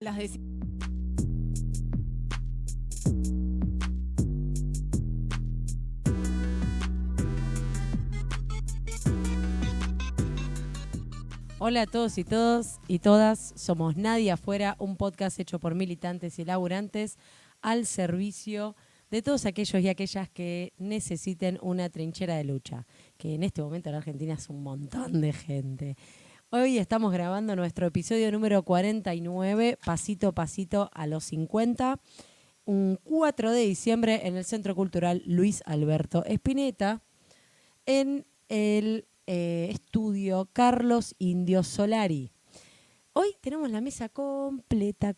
las deci- Hola a todos y todas, somos Nadie Afuera, un podcast hecho por militantes y laburantes al servicio de todos aquellos y aquellas que necesiten una trinchera de lucha, que en este momento en Argentina es un montón de gente. Hoy estamos grabando nuestro episodio número 49, pasito a pasito a los 50, un 4 de diciembre en el Centro Cultural Luis Alberto Spinetta, en el estudio Carlos Indio Solari. Hoy tenemos la mesa completa.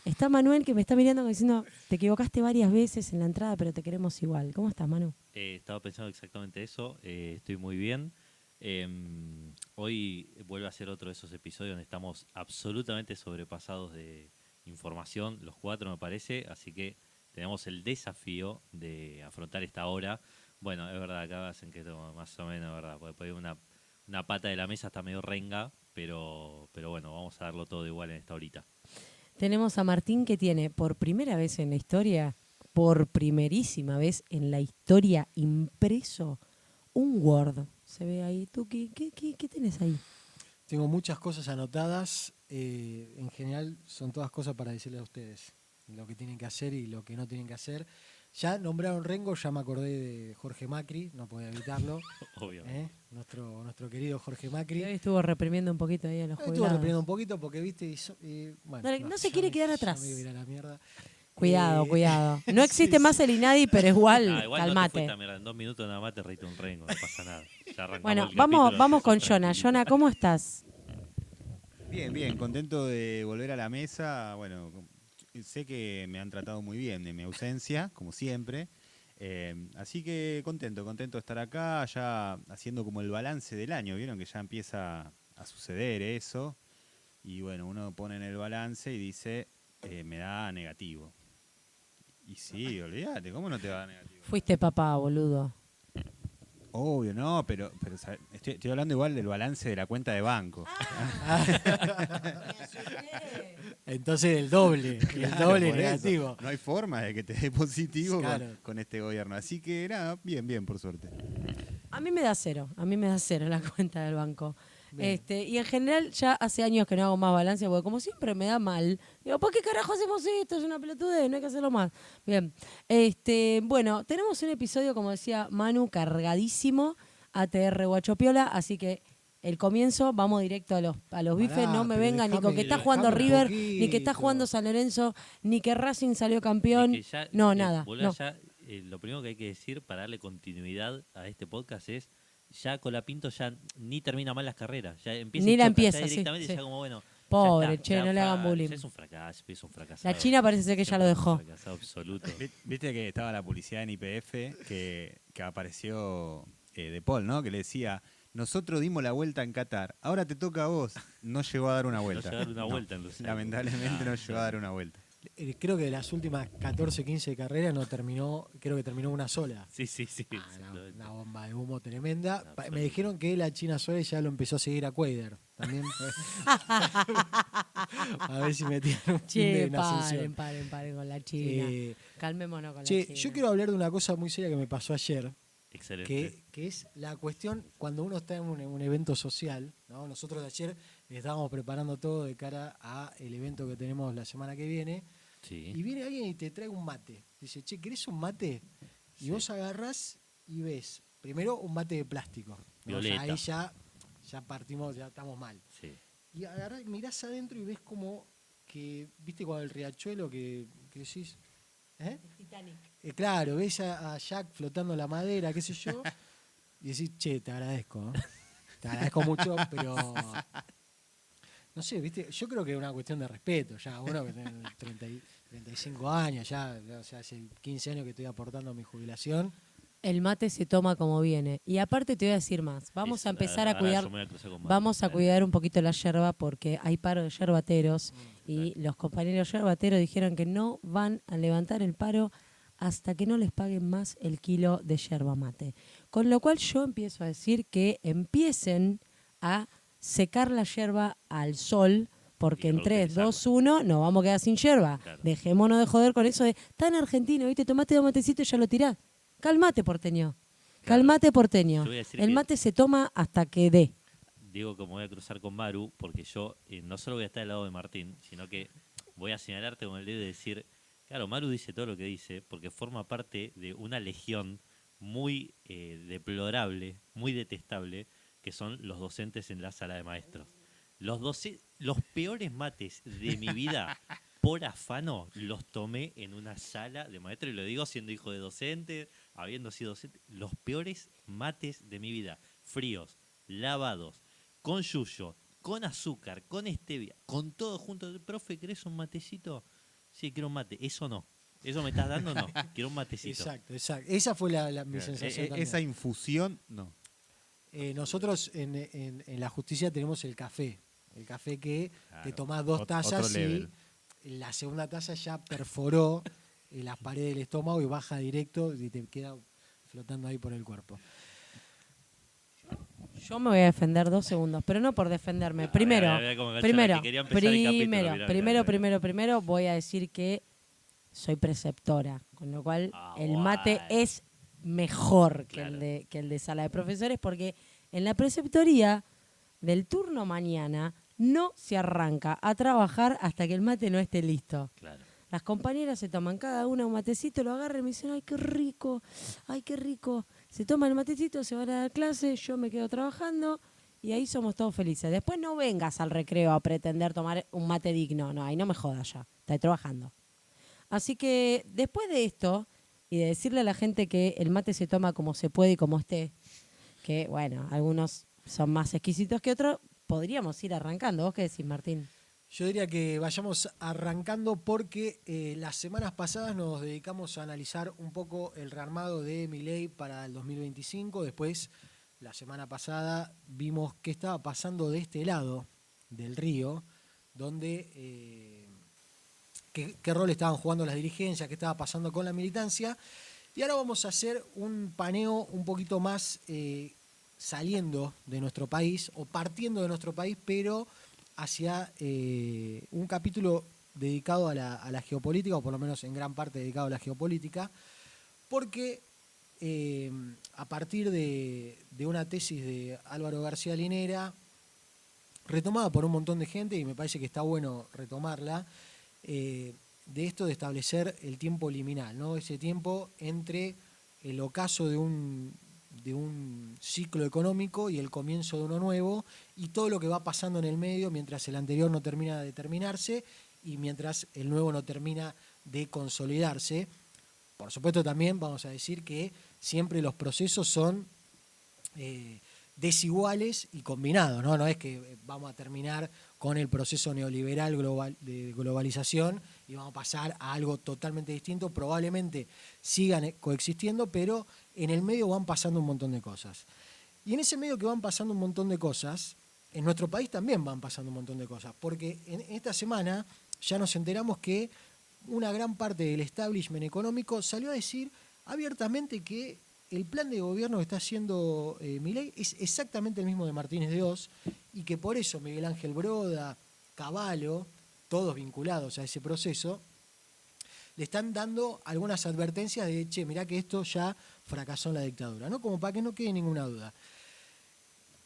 Está Manuel, que me está mirando como diciendo, te equivocaste varias veces en la entrada, pero te queremos igual. ¿Cómo estás, Manu? Estaba pensando exactamente eso, estoy muy bien. Hoy vuelve a ser otro de esos episodios donde estamos absolutamente sobrepasados de información, los cuatro me parece, así que tenemos el desafío de afrontar esta hora. Bueno, es verdad, acá hacen que esto más o menos, ¿verdad? Porque una pata de la mesa está medio renga, pero bueno, vamos a darlo todo igual en esta horita. Tenemos a Martín, que tiene por primera vez en la historia, por primerísima vez en la historia, impreso un Word. Se ve ahí. ¿Tú qué tenés ahí? Tengo muchas cosas anotadas. En general son todas cosas para decirles a ustedes lo que tienen que hacer y lo que no tienen que hacer. Ya nombraron Rengo, ya me acordé de Jorge Macri, no podía evitarlo. Obviamente. Nuestro querido Jorge Macri. Hoy estuvo reprimiendo un poquito ahí a los jubilados. Estuvo reprimiendo un poquito porque, viste, bueno, No se quiere quedar atrás. Ya me iba a ir a la mierda. Cuidado. No existe más el INADI, pero igual Calmate. calmate. No te fuiste, mira, en 2 minutos nada más te reíste un rengo, no pasa nada. Ya arrancamos Bueno, el capítulo, vamos con tranquilito. Jonah. Jonah, ¿cómo estás? Bien, contento de volver a la mesa. Bueno, sé que me han tratado muy bien en mi ausencia, como siempre. Así que contento de estar acá, ya haciendo como el balance del año. Vieron que ya empieza a suceder eso. Y bueno, uno pone en el balance y dice, me da negativo. Y sí, olvídate, ¿cómo no te va a dar negativo? Fuiste papá, boludo. Obvio, no, pero estoy hablando igual del balance de la cuenta de banco. Entonces el doble Claro, es por negativo. eso. No hay forma de que te dé positivo Claro. con este gobierno. Así que nada, bien, por suerte. A mí me da cero la cuenta del banco. Bien. Y en general ya hace años que no hago más balance, porque como siempre me da mal. Digo, ¿por qué carajo hacemos esto? Es una pelotudez, no hay que hacerlo más. Bien. Bueno, tenemos un episodio, como decía Manu, cargadísimo, ATR Guachopiola, así que el comienzo, vamos directo a los bifes, no me pero vengan ni con que está déjame jugando un River, ni que está poquito. jugando San Lorenzo, ni que Racing salió campeón. Y que ya, No, nada. boluda, No. ya, lo primero que hay que decir para darle continuidad a este podcast es, ya Colapinto ya ni termina mal las carreras, ya empieza Ni y la choca, empieza, ya sí, directamente sí. ya como bueno. Pobre, ya está, che, ya no le hagan bullying. ya es un fracaso, La China parece ser que ya lo dejó. Un fracasado absoluto. Viste que estaba la publicidad en YPF que apareció De Paul, ¿no? Que le decía, nosotros dimos la vuelta en Qatar, ahora te toca a vos. No llegó a dar una vuelta. No llegó a dar una vuelta en Luciano. Lamentablemente no llegó a dar una vuelta. Creo que de las últimas 14, 15 carreras no terminó, creo que terminó una sola. Sí. Una bomba de humo tremenda. Absolutamente. Me dijeron que la China Suárez ya lo empezó a seguir a Cuader. También. A ver si metían un fin Che, en Asunción. paren con la China. Eh, Calmémonos con la Che, China. yo quiero hablar de una cosa muy seria que me pasó ayer, Excelente. que es la cuestión cuando uno está en un evento social, ¿no? Nosotros ayer estábamos preparando todo de cara al evento que tenemos la semana que viene, Sí. y viene alguien y te trae un mate. Dice, che, ¿querés un mate? Y Sí. vos agarrás y ves, primero un mate de plástico. ¿no? Violeta. Ahí ya partimos, ya estamos mal. Sí. Y agarrás, mirás adentro y ves como que, viste, con el riachuelo que decís, ¿eh? Titanic. Claro, ves a Jack flotando la madera, qué sé yo, y decís, che, te agradezco, ¿no? Te agradezco mucho, pero no sé, viste, yo creo que es una cuestión de respeto, ya, uno que tiene 35 años, ya, o sea, hace 15 años que estoy aportando a mi jubilación. El mate se toma como viene. Y aparte te voy a decir más. Vamos a empezar a cuidar. Vamos a cuidar un poquito la yerba porque hay paro de yerbateros y los compañeros yerbateros dijeron que no van a levantar el paro hasta que no les paguen más el kilo de yerba mate. Con lo cual yo empiezo a decir que empiecen a secar la yerba al sol porque Y en 3, reutilizarlo. 2, 1 nos vamos a quedar sin yerba. Claro. Dejémonos de joder con eso de tan argentino, ¿viste? Tomaste 2 matecitos y ya lo tirás. Calmate, porteño. Claro. Calmate, porteño. Yo voy a decir El que- mate se toma hasta que dé. Digo que me voy a cruzar con Maru, porque yo no solo voy a estar al lado de Martín, sino que voy a señalarte con el dedo y decir, claro, Maru dice todo lo que dice, porque forma parte de una legión muy deplorable, muy detestable, que son los docentes en la sala de maestros. Los peores mates de mi vida, por afano, los tomé en una sala de maestros, y lo digo siendo hijo de docente, habiendo sido docente, los peores mates de mi vida, fríos, lavados, con yuyo, con azúcar, con stevia, con todo junto. Profe, ¿querés un matecito? Sí, quiero un mate. Eso no. ¿Eso me estás dando? No. Quiero un matecito. Exacto, exacto. Esa fue mi Claro, sensación también. esa infusión, no. Nosotros en la justicia tenemos el café. El café que Claro, te tomás 2 otro tazas y level. la segunda taza ya perforó las paredes del estómago y baja directo y te queda flotando ahí por el cuerpo. Yo me voy a defender 2 segundos, pero no por defenderme. Primero, A ver cómo engancha la que quería empezar el capítulo, mirá. primero voy a decir que soy preceptora, con lo cual el bueno. mate es mejor que, Claro. que el de sala de profesores, porque en la preceptoría del turno mañana no se arranca a trabajar hasta que el mate no esté listo. Claro. Las compañeras se toman cada una un matecito, lo agarran y me dicen, ay, qué rico, ay, qué rico. Se toman el matecito, se van a la clase, yo me quedo trabajando y ahí somos todos felices. Después no vengas al recreo a pretender tomar un mate digno, no, ahí no me jodas ya, estoy trabajando. Así que después de esto y de decirle a la gente que el mate se toma como se puede y como esté, que bueno, algunos son más exquisitos que otros, podríamos ir arrancando. ¿Vos qué decís, Martín? Yo diría que vayamos arrancando porque las semanas pasadas nos dedicamos a analizar un poco el rearmado de Milei para el 2025. Después, la semana pasada, vimos qué estaba pasando de este lado del río, donde qué rol estaban jugando las dirigencias, qué estaba pasando con la militancia. Y ahora vamos a hacer un paneo un poquito más saliendo de nuestro país o partiendo de nuestro país, pero hacia un capítulo dedicado a la geopolítica, o por lo menos en gran parte dedicado a la geopolítica, porque a partir de una tesis de Álvaro García Linera, retomada por un montón de gente, y me parece que está bueno retomarla, de esto de establecer el tiempo liminal, ¿no? Ese tiempo entre el ocaso de un ciclo económico y el comienzo de uno nuevo, y todo lo que va pasando en el medio mientras el anterior no termina de terminarse y mientras el nuevo no termina de consolidarse. Por supuesto, también vamos a decir que siempre los procesos son desiguales y combinados, ¿no? No es que vamos a terminar con el proceso neoliberal de globalización y vamos a pasar a algo totalmente distinto. Probablemente sigan coexistiendo, pero en el medio van pasando un montón de cosas. Y en ese medio que van pasando un montón de cosas, en nuestro país también van pasando un montón de cosas, porque en esta semana ya nos enteramos que una gran parte del establishment económico salió a decir abiertamente que el plan de gobierno que está haciendo Milei es exactamente el mismo de Martínez de Oz, y que por eso Miguel Ángel Broda, Cavallo, todos vinculados a ese proceso, le están dando algunas advertencias de, che, mirá que esto ya fracasó en la dictadura, ¿no? Como para que no quede ninguna duda.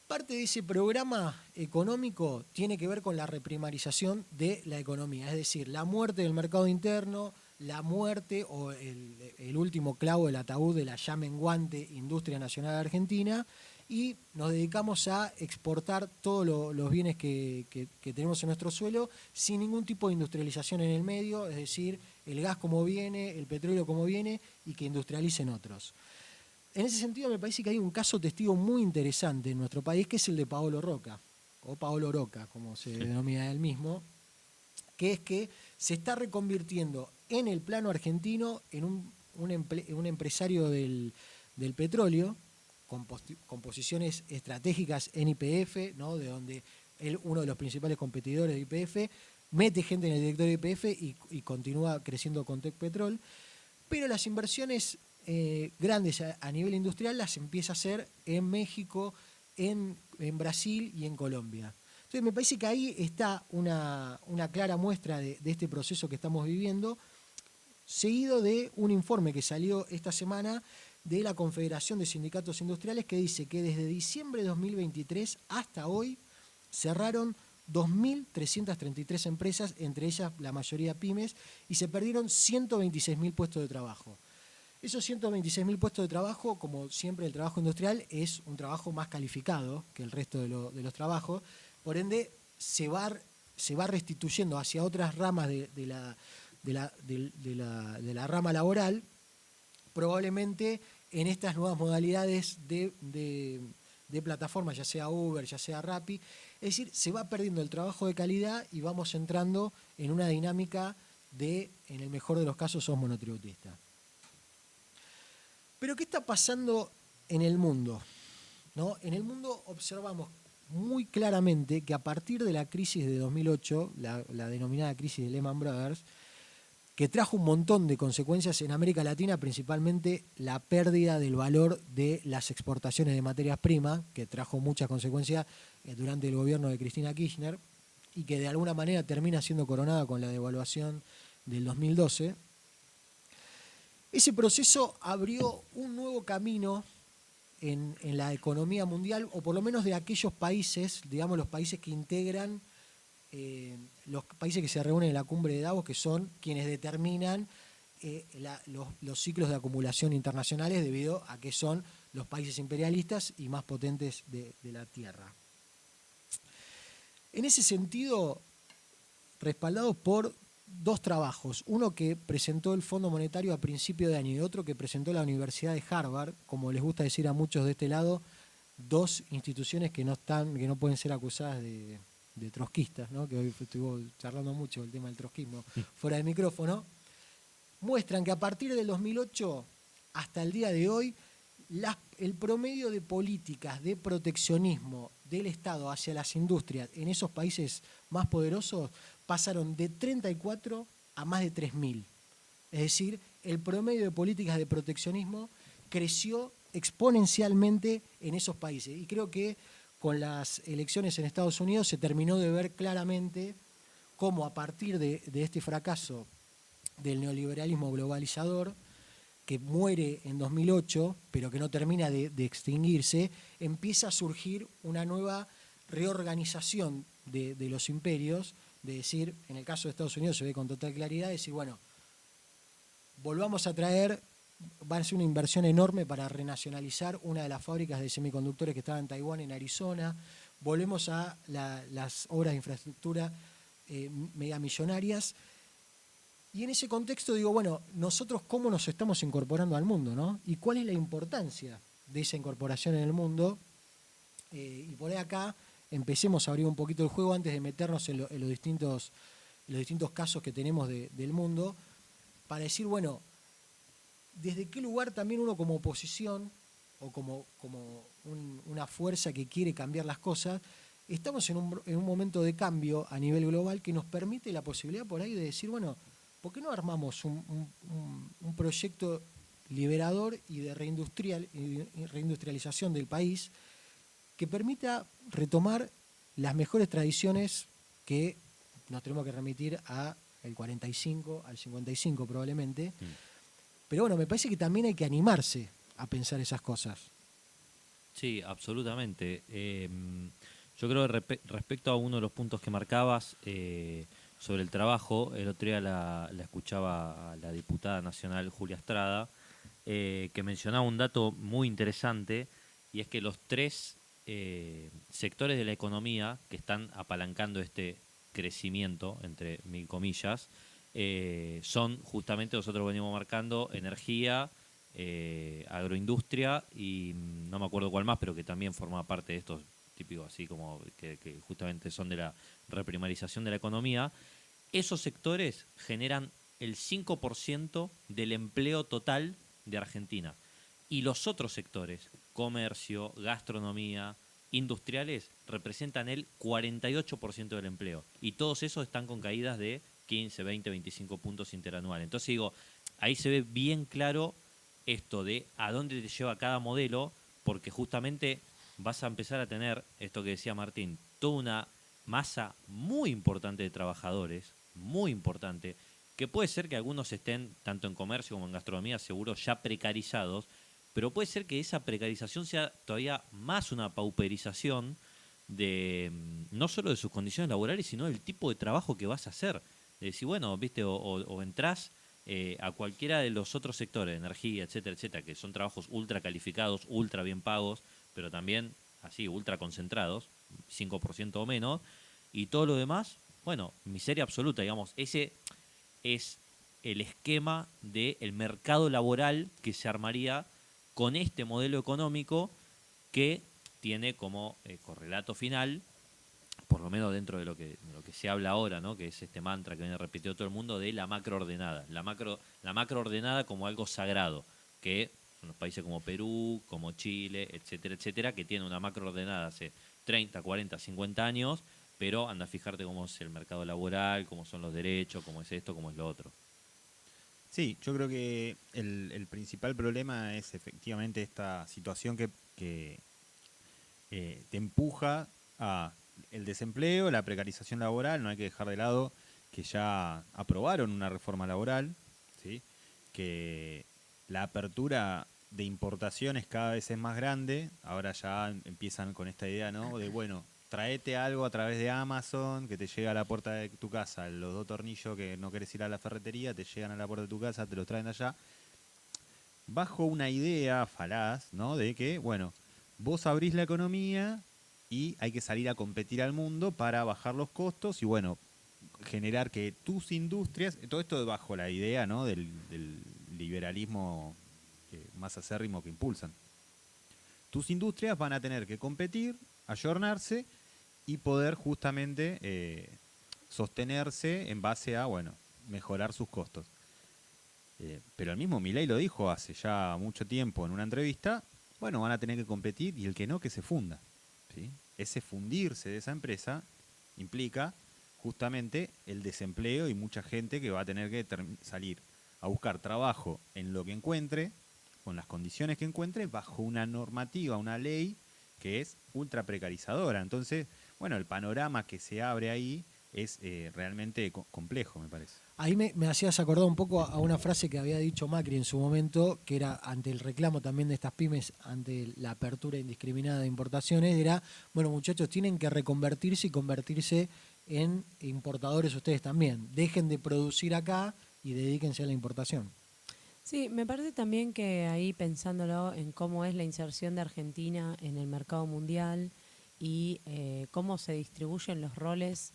Parte de ese programa económico tiene que ver con la reprimarización de la economía, es decir, la muerte del mercado interno, la muerte o el último clavo del ataúd de la ya menguante Industria Nacional Argentina, y nos dedicamos a exportar todos los bienes que tenemos en nuestro suelo sin ningún tipo de industrialización en el medio, es decir, el gas como viene, el petróleo como viene, y que industrialicen otros. En ese sentido me parece que hay un caso testigo muy interesante en nuestro país, que es el de Paolo Roca, o Paolo Roca, como se denomina él mismo, que es que se está reconvirtiendo en el plano argentino en un empresario del petróleo, con posiciones estratégicas en YPF, ¿no? De donde él, uno de los principales competidores de YPF, mete gente en el directorio de YPF y continúa creciendo con Tecpetrol, pero las inversiones grandes a nivel industrial las empieza a hacer en México, en Brasil y en Colombia. Entonces me parece que ahí está una clara muestra de este proceso que estamos viviendo, seguido de un informe que salió esta semana de la Confederación de Sindicatos Industriales que dice que desde diciembre de 2023 hasta hoy cerraron 2.333 empresas, entre ellas la mayoría pymes, y se perdieron 126.000 puestos de trabajo. Esos 126.000 puestos de trabajo, como siempre el trabajo industrial, es un trabajo más calificado que el resto de los trabajos, por ende se va restituyendo hacia otras ramas de la rama laboral, probablemente en estas nuevas modalidades de plataformas, ya sea Uber, ya sea Rappi. Es decir, se va perdiendo el trabajo de calidad y vamos entrando en una dinámica de, en el mejor de los casos, sos monotributista. Pero ¿qué está pasando en el mundo? ¿No? En el mundo observamos muy claramente que a partir de la crisis de 2008, la denominada crisis de Lehman Brothers, que trajo un montón de consecuencias en América Latina, principalmente la pérdida del valor de las exportaciones de materias primas, que trajo muchas consecuencias durante el gobierno de Cristina Kirchner y que de alguna manera termina siendo coronada con la devaluación del 2012. Ese proceso abrió un nuevo camino en la economía mundial, o por lo menos de aquellos países, digamos los países que integran, los países que se reúnen en la cumbre de Davos, que son quienes determinan los ciclos de acumulación internacionales debido a que son los países imperialistas y más potentes de la Tierra. En ese sentido, respaldados por dos trabajos, uno que presentó el Fondo Monetario a principio de año y otro que presentó la Universidad de Harvard, como les gusta decir a muchos de este lado, dos instituciones que no pueden ser acusadas de trotskistas, ¿no? Que hoy estuvo charlando mucho el tema del trotskismo fuera de micrófono, muestran que a partir del 2008 hasta el día de hoy, el promedio de políticas de proteccionismo del Estado hacia las industrias en esos países más poderosos pasaron de 34 a más de 3.000. Es decir, el promedio de políticas de proteccionismo creció exponencialmente en esos países. Y creo que con las elecciones en Estados Unidos se terminó de ver claramente cómo a partir de este fracaso del neoliberalismo globalizador, que muere en 2008, pero que no termina de extinguirse, empieza a surgir una nueva reorganización de los imperios, de decir, en el caso de Estados Unidos se ve con total claridad, decir, bueno, volvamos a traer, va a ser una inversión enorme para renacionalizar una de las fábricas de semiconductores que estaba en Taiwán, en Arizona, volvemos a las obras de infraestructura megamillonarias. Y en ese contexto digo, bueno, nosotros cómo nos estamos incorporando al mundo, ¿no? Y cuál es la importancia de esa incorporación en el mundo. Y por ahí acá empecemos a abrir un poquito el juego antes de meternos en los distintos casos que tenemos del mundo, para decir, bueno, desde qué lugar también uno como oposición o como una fuerza que quiere cambiar las cosas, estamos en un momento de cambio a nivel global que nos permite la posibilidad por ahí de decir, bueno, ¿por qué no armamos un proyecto liberador y de reindustrialización del país que permita retomar las mejores tradiciones que nos tenemos que remitir al 45, al 55 probablemente? Pero bueno, me parece que también hay que animarse a pensar esas cosas. Sí, absolutamente. Yo creo que respecto a uno de los puntos que marcabas sobre el trabajo, el otro día la escuchaba a la diputada nacional Julia Estrada, que mencionaba un dato muy interesante, y es que los tres sectores de la economía que están apalancando este crecimiento, entre mil comillas, son justamente, nosotros venimos marcando, energía, agroindustria y no me acuerdo cuál más, pero que también forma parte de estos típicos, así como que justamente son de la reprimarización de la economía. Esos sectores generan el 5% del empleo total de Argentina. Y los otros sectores, comercio, gastronomía, industriales, representan el 48% del empleo. Y todos esos están con caídas de 15, 20, 25 puntos interanuales. Entonces digo, ahí se ve bien claro esto de a dónde te lleva cada modelo, porque justamente vas a empezar a tener, esto que decía Martín, toda una masa muy importante de trabajadores, muy importante, que puede ser que algunos estén, tanto en comercio como en gastronomía, seguro ya precarizados, pero puede ser que esa precarización sea todavía más una pauperización de no solo de sus condiciones laborales, sino del tipo de trabajo que vas a hacer. De decir, bueno, viste, o entrás a cualquiera de los otros sectores, energía, etcétera, etcétera, que son trabajos ultra calificados, ultra bien pagos, pero también así, ultra concentrados, 5% o menos, y todo lo demás, bueno, miseria absoluta, digamos. Ese es el esquema del mercado laboral que se armaría con este modelo económico que tiene como correlato final, por lo menos dentro de lo que se habla ahora, ¿no? Que es este mantra que viene repitiendo todo el mundo, de la macroordenada. La macroordenada como algo sagrado, que son los países como Perú, como Chile, etcétera, etcétera, que tienen una macroordenada hace 30, 40, 50 años, pero anda a fijarte cómo es el mercado laboral, cómo son los derechos, cómo es esto, cómo es lo otro. Sí, yo creo que el principal problema es efectivamente esta situación que te empuja a el desempleo, la precarización laboral. No hay que dejar de lado que ya aprobaron una reforma laboral, ¿sí? Que la apertura de importaciones cada vez es más grande. Ahora ya empiezan con esta idea, ¿no? De, bueno, traete algo a través de Amazon que te llega a la puerta de tu casa. Los 2 tornillos que no querés ir a la ferretería te llegan a la puerta de tu casa, te los traen allá. Bajo una idea falaz, ¿no? De que, bueno, vos abrís la economía y hay que salir a competir al mundo para bajar los costos y, bueno, generar que tus industrias, todo esto bajo la idea, ¿no? del liberalismo más acérrimo que impulsan. Tus industrias van a tener que competir, ayornarse y poder justamente sostenerse en base a, bueno, mejorar sus costos. Pero el mismo Milei lo dijo hace ya mucho tiempo en una entrevista, bueno, van a tener que competir y el que no, que se funda, ¿sí? Ese fundirse de esa empresa implica justamente el desempleo y mucha gente que va a tener que salir a buscar trabajo en lo que encuentre, con las condiciones que encuentre, bajo una normativa, una ley que es ultra precarizadora. Entonces, bueno, el panorama que se abre ahí es realmente complejo, me parece. Ahí me hacías acordar un poco a una frase que había dicho Macri en su momento, que era ante el reclamo también de estas pymes, ante la apertura indiscriminada de importaciones, era, bueno, muchachos, tienen que reconvertirse y convertirse en importadores ustedes también. Dejen de producir acá y dedíquense a la importación. Sí, me parece también que ahí pensándolo en cómo es la inserción de Argentina en el mercado mundial y cómo se distribuyen los roles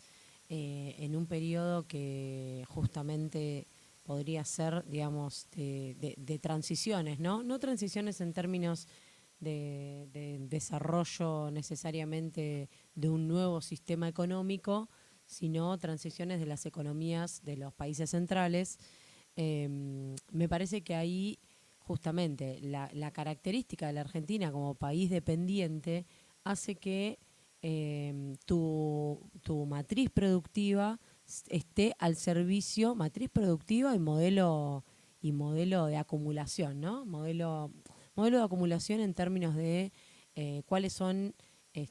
en un periodo que justamente podría ser, digamos, de transiciones, ¿no? No transiciones en términos de desarrollo necesariamente de un nuevo sistema económico, sino transiciones de las economías de los países centrales. Me parece que ahí justamente la característica de la Argentina como país dependiente hace que tu matriz productiva esté al servicio, matriz productiva y modelo de acumulación, ¿no? Modelo de acumulación en términos de cuáles son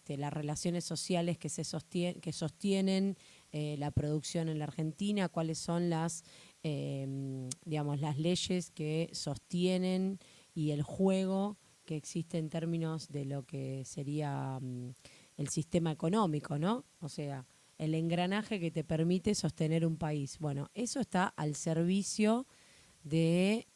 las relaciones sociales que sostienen la producción en la Argentina, cuáles son digamos, las leyes que sostienen y el juego que existe en términos de lo que sería el sistema económico, ¿no? O sea, el engranaje que te permite sostener un país. Bueno, eso está al servicio de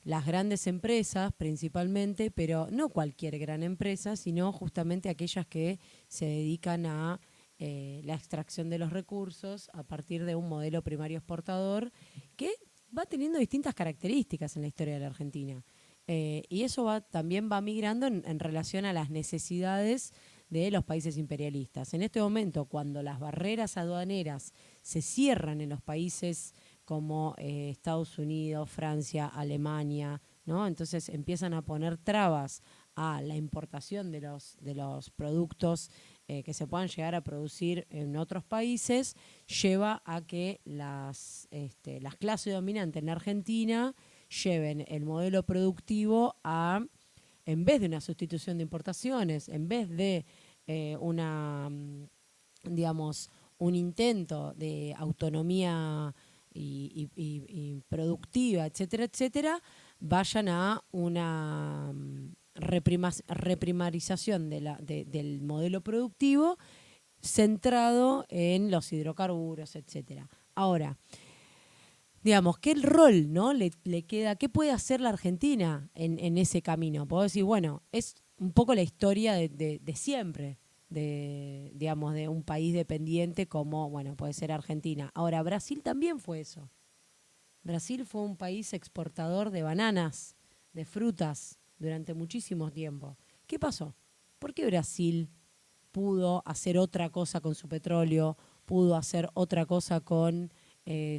las grandes empresas principalmente, pero no cualquier gran empresa, sino justamente aquellas que se dedican a la extracción de los recursos a partir de un modelo primario exportador que va teniendo distintas características en la historia de la Argentina. Y eso también va migrando en relación a las necesidades de los países imperialistas. En este momento, cuando las barreras aduaneras se cierran en los países como Estados Unidos, Francia, Alemania, ¿no? Entonces empiezan a poner trabas a la importación de los productos que se puedan llegar a producir en otros países, lleva a que las clases dominantes en la Argentina lleven el modelo productivo a, en vez de una sustitución de importaciones, en vez de digamos, un intento de autonomía y productiva, etcétera, etcétera, vayan a una reprimarización del modelo productivo centrado en los hidrocarburos, etcétera. Ahora, digamos, ¿qué rol, ¿no? le queda? ¿Qué puede hacer la Argentina en ese camino? Puedo decir, bueno, es un poco la historia de siempre, digamos, de un país dependiente como, bueno, puede ser Argentina. Ahora, Brasil también fue eso. Brasil fue un país exportador de bananas, de frutas, durante muchísimo tiempo. ¿Qué pasó? ¿Por qué Brasil pudo hacer otra cosa con su petróleo, pudo hacer otra cosa con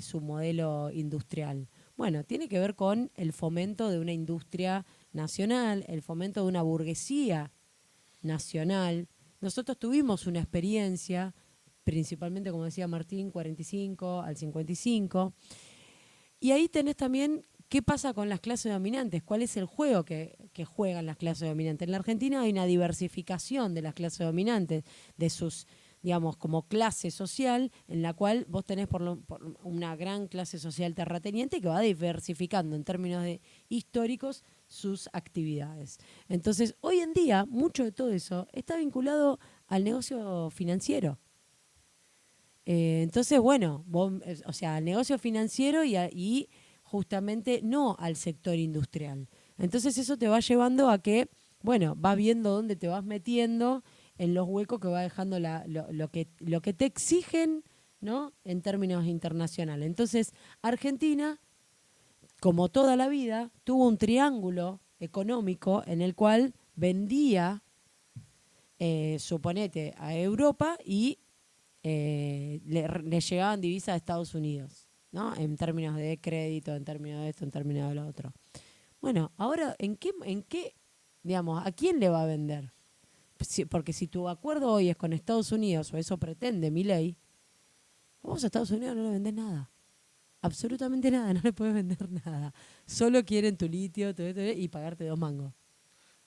su modelo industrial? Bueno, tiene que ver con el fomento de una industria nacional, el fomento de una burguesía nacional. Nosotros tuvimos una experiencia, principalmente, como decía Martín, 45 al 55, y ahí tenés también qué pasa con las clases dominantes, cuál es el juego que juegan las clases dominantes. En la Argentina hay una diversificación de las clases dominantes, de sus, digamos, como clase social, en la cual vos tenés por una gran clase social terrateniente que va diversificando en términos históricos sus actividades. Entonces, hoy en día, mucho de todo eso está vinculado al negocio financiero. Entonces, bueno, o sea, al negocio financiero y justamente no al sector industrial. Entonces eso te va llevando a que, bueno, vas viendo dónde te vas metiendo en los huecos que va dejando lo que te exigen, ¿no? En términos internacionales. Entonces, Argentina, como toda la vida, tuvo un triángulo económico en el cual vendía, suponete, a Europa y le llegaban divisas a Estados Unidos, ¿no? En términos de crédito, en términos de esto, en términos de lo otro. Bueno, ahora, ¿en qué, digamos, a quién le va a vender? Porque si tu acuerdo hoy es con Estados Unidos, o eso pretende Milei, vos a Estados Unidos no le vendés nada. Absolutamente nada, no le puedes vender nada. Solo quieren tu litio y pagarte 2 mangos.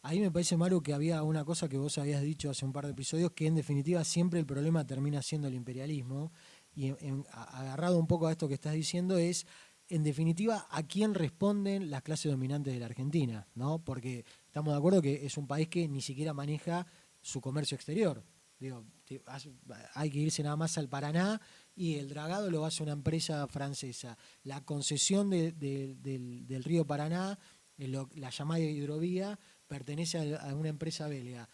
Ahí me parece, Maru, que había una cosa que vos habías dicho hace un par de episodios, que en definitiva siempre el problema termina siendo el imperialismo. Y agarrado un poco a esto que estás diciendo es, en definitiva, a quién responden las clases dominantes de la Argentina, ¿no? Porque estamos de acuerdo que es un país que ni siquiera maneja su comercio exterior. Digo, hay que irse nada más al Paraná y el dragado lo hace una empresa francesa. La concesión del río Paraná, la llamada hidrovía, pertenece a una empresa belga.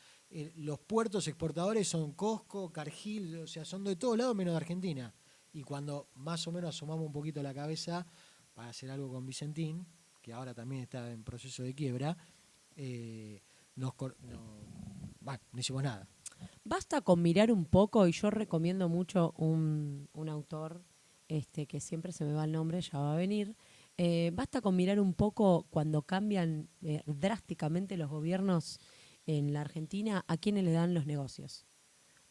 Los puertos exportadores son Cosco, Cargill, o sea, son de todos lados menos de Argentina. Y cuando más o menos asomamos un poquito la cabeza para hacer algo con Vicentín, que ahora también está en proceso de quiebra, no hicimos nada. Basta con mirar un poco, y yo recomiendo mucho un autor que siempre se me va el nombre, ya va a venir. Basta con mirar un poco cuando cambian drásticamente los gobiernos en la Argentina, a quiénes le dan los negocios.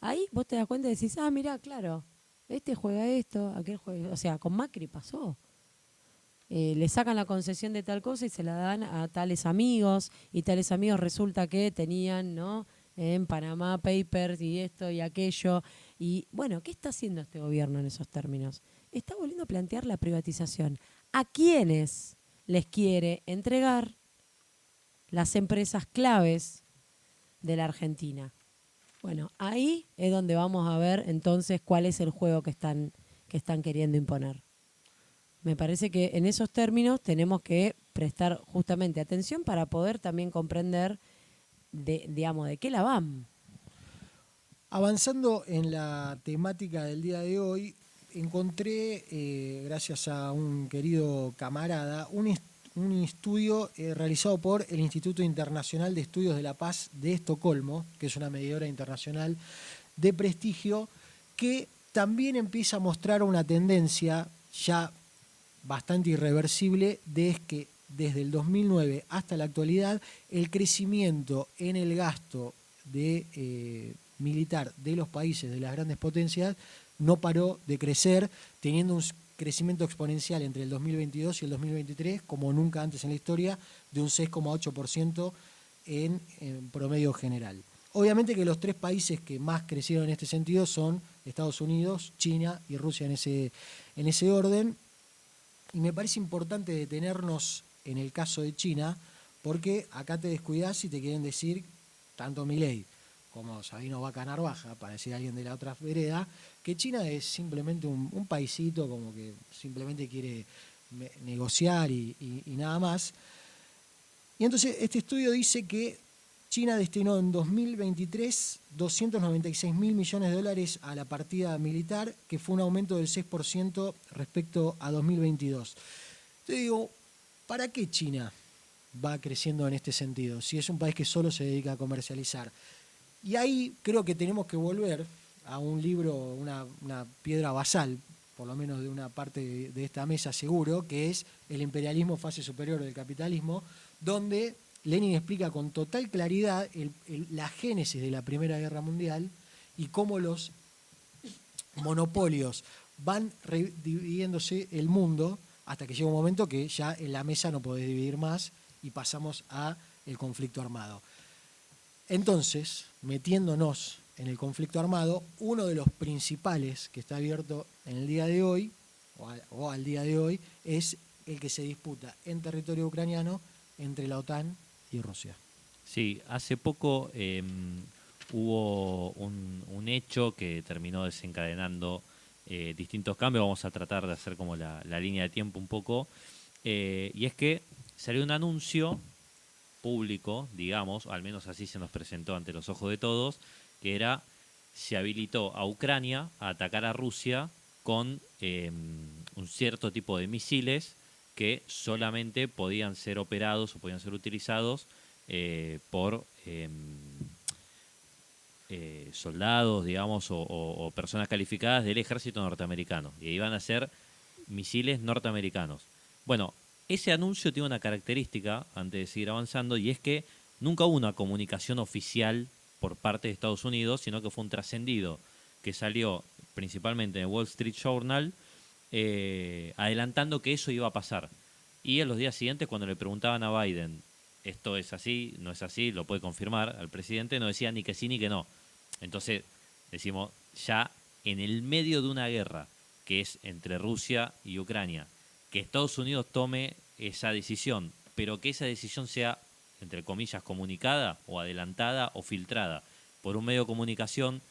Ahí vos te das cuenta y decís, mirá, claro, este juega esto, aquel juega. O sea, con Macri pasó. Le sacan la concesión de tal cosa y se la dan a tales amigos, y tales amigos resulta que tenían, ¿no?, en Panamá Papers y esto y aquello. Y bueno, ¿qué está haciendo este gobierno en esos términos? Está volviendo a plantear la privatización. ¿A quiénes les quiere entregar las empresas claves de la Argentina? Bueno, ahí es donde vamos a ver entonces cuál es el juego que están queriendo imponer. Me parece que en esos términos tenemos que prestar justamente atención para poder también comprender de qué la van. Avanzando en la temática del día de hoy, encontré, gracias a un querido camarada, un estudio realizado por el Instituto Internacional de Estudios de la Paz de Estocolmo, que es una medidora internacional de prestigio, que también empieza a mostrar una tendencia ya bastante irreversible, de que desde el 2009 hasta la actualidad el crecimiento en el gasto militar de los países de las grandes potencias no paró de crecer, teniendo un crecimiento exponencial entre el 2022 y el 2023 como nunca antes en la historia, de un 6,8% en promedio general. Obviamente que los tres países que más crecieron en este sentido son Estados Unidos, China y Rusia en ese orden. Y me parece importante detenernos en el caso de China, porque acá te descuidás y te quieren decir, tanto Milei como Sabino Vaca Narvaja, para decir alguien de la otra vereda, que China es simplemente un paisito como que simplemente quiere negociar y nada más. Y entonces este estudio dice que China destinó en 2023 $296 mil millones a la partida militar, que fue un aumento del 6% respecto a 2022. Te digo, ¿para qué China va creciendo en este sentido? Si es un país que solo se dedica a comercializar. Y ahí creo que tenemos que volver a un libro, una piedra basal, por lo menos de una parte de esta mesa seguro, que es El imperialismo, fase superior del capitalismo, donde Lenin explica con total claridad la génesis de la Primera Guerra Mundial y cómo los monopolios van dividiéndose el mundo hasta que llega un momento que ya en la mesa no podés dividir más y pasamos a el conflicto armado. Entonces, metiéndonos en el conflicto armado, uno de los principales que está abierto en el día de hoy, o al día de hoy, es el que se disputa en territorio ucraniano entre la OTAN y Rusia. Sí, hace poco hubo un hecho que terminó desencadenando distintos cambios. Vamos a tratar de hacer como la línea de tiempo un poco. Y es que salió un anuncio público, digamos, al menos así se nos presentó ante los ojos de todos, que era, se habilitó a Ucrania a atacar a Rusia con un cierto tipo de misiles que solamente podían ser operados o podían ser utilizados por soldados, digamos, o personas calificadas del ejército norteamericano. Y iban a ser misiles norteamericanos. Bueno, ese anuncio tiene una característica, antes de seguir avanzando, y es que nunca hubo una comunicación oficial por parte de Estados Unidos, sino que fue un trascendido que salió principalmente en el Wall Street Journal, adelantando que eso iba a pasar. Y en los días siguientes, cuando le preguntaban a Biden, esto es así, no es así, lo puede confirmar al presidente, no decía ni que sí ni que no. Entonces, decimos, ya en el medio de una guerra, que es entre Rusia y Ucrania, que Estados Unidos tome esa decisión, pero que esa decisión sea, entre comillas, comunicada o adelantada o filtrada por un medio de comunicación,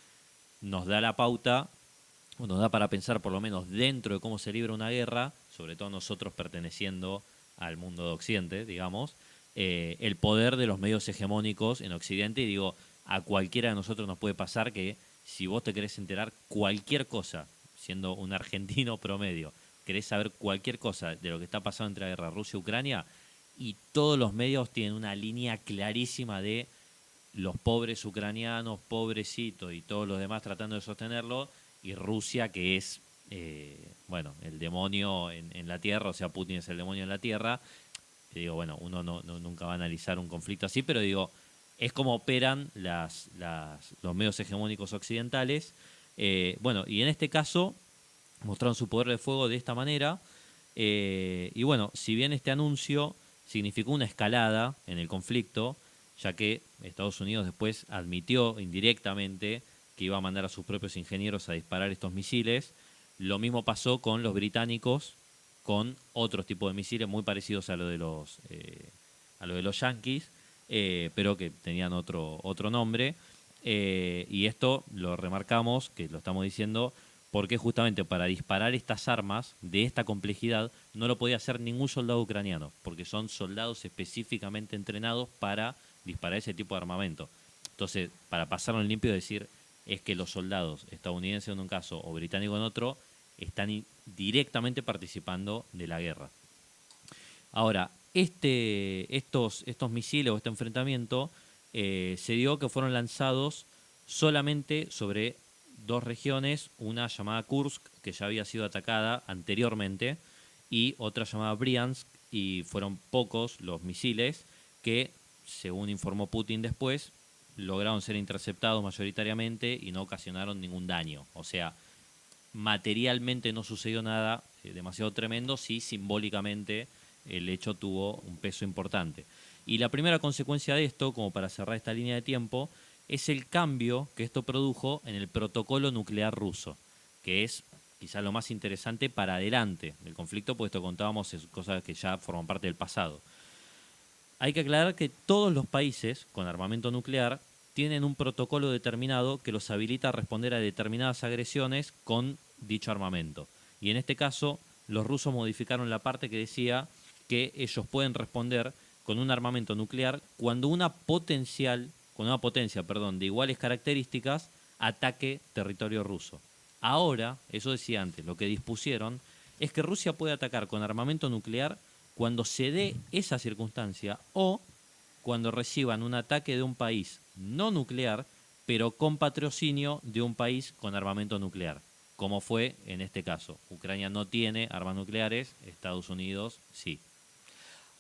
nos da la pauta, o nos da para pensar por lo menos dentro de cómo se libra una guerra, sobre todo nosotros perteneciendo al mundo de Occidente, digamos, el poder de los medios hegemónicos en Occidente. Y digo, a cualquiera de nosotros nos puede pasar que si vos te querés enterar cualquier cosa, siendo un argentino promedio, querés saber cualquier cosa de lo que está pasando entre la guerra Rusia-Ucrania, y todos los medios tienen una línea clarísima de los pobres ucranianos, pobrecitos, y todos los demás tratando de sostenerlo, y Rusia, que es, bueno, el demonio en la tierra, o sea, Putin es el demonio en la tierra. Y digo, bueno, uno nunca va a analizar un conflicto así, pero digo, es como operan los medios hegemónicos occidentales. Bueno, y en este caso mostraron su poder de fuego de esta manera. Y bueno, si bien este anuncio significó una escalada en el conflicto, ya que Estados Unidos después admitió indirectamente que iba a mandar a sus propios ingenieros a disparar estos misiles, lo mismo pasó con los británicos, con otros tipos de misiles muy parecidos a lo de los yanquis, pero que tenían otro nombre. Y esto lo remarcamos, que lo estamos diciendo, porque justamente para disparar estas armas de esta complejidad no lo podía hacer ningún soldado ucraniano, porque son soldados específicamente entrenados para disparar ese tipo de armamento. Entonces, para pasarlo en limpio, decir es que los soldados estadounidenses en un caso o británicos en otro están directamente participando de la guerra. Ahora, estos misiles o este enfrentamiento se dio que fueron lanzados solamente sobre dos regiones, una llamada Kursk, que ya había sido atacada anteriormente, y otra llamada Briansk, y fueron pocos los misiles que, según informó Putin después, lograron ser interceptados mayoritariamente y no ocasionaron ningún daño. O sea, materialmente no sucedió nada demasiado tremendo, sí simbólicamente el hecho tuvo un peso importante. Y la primera consecuencia de esto, como para cerrar esta línea de tiempo, es el cambio que esto produjo en el protocolo nuclear ruso, que es quizá lo más interesante para adelante del conflicto, porque esto contábamos es cosas que ya forman parte del pasado. Hay que aclarar que todos los países con armamento nuclear tienen un protocolo determinado que los habilita a responder a determinadas agresiones con dicho armamento. Y en este caso, los rusos modificaron la parte que decía que ellos pueden responder con un armamento nuclear cuando una potencia de iguales características ataque territorio ruso. Ahora, eso decía antes, lo que dispusieron es que Rusia puede atacar con armamento nuclear cuando se dé esa circunstancia o cuando reciban un ataque de un país no nuclear, pero con patrocinio de un país con armamento nuclear, como fue en este caso. Ucrania no tiene armas nucleares, Estados Unidos sí.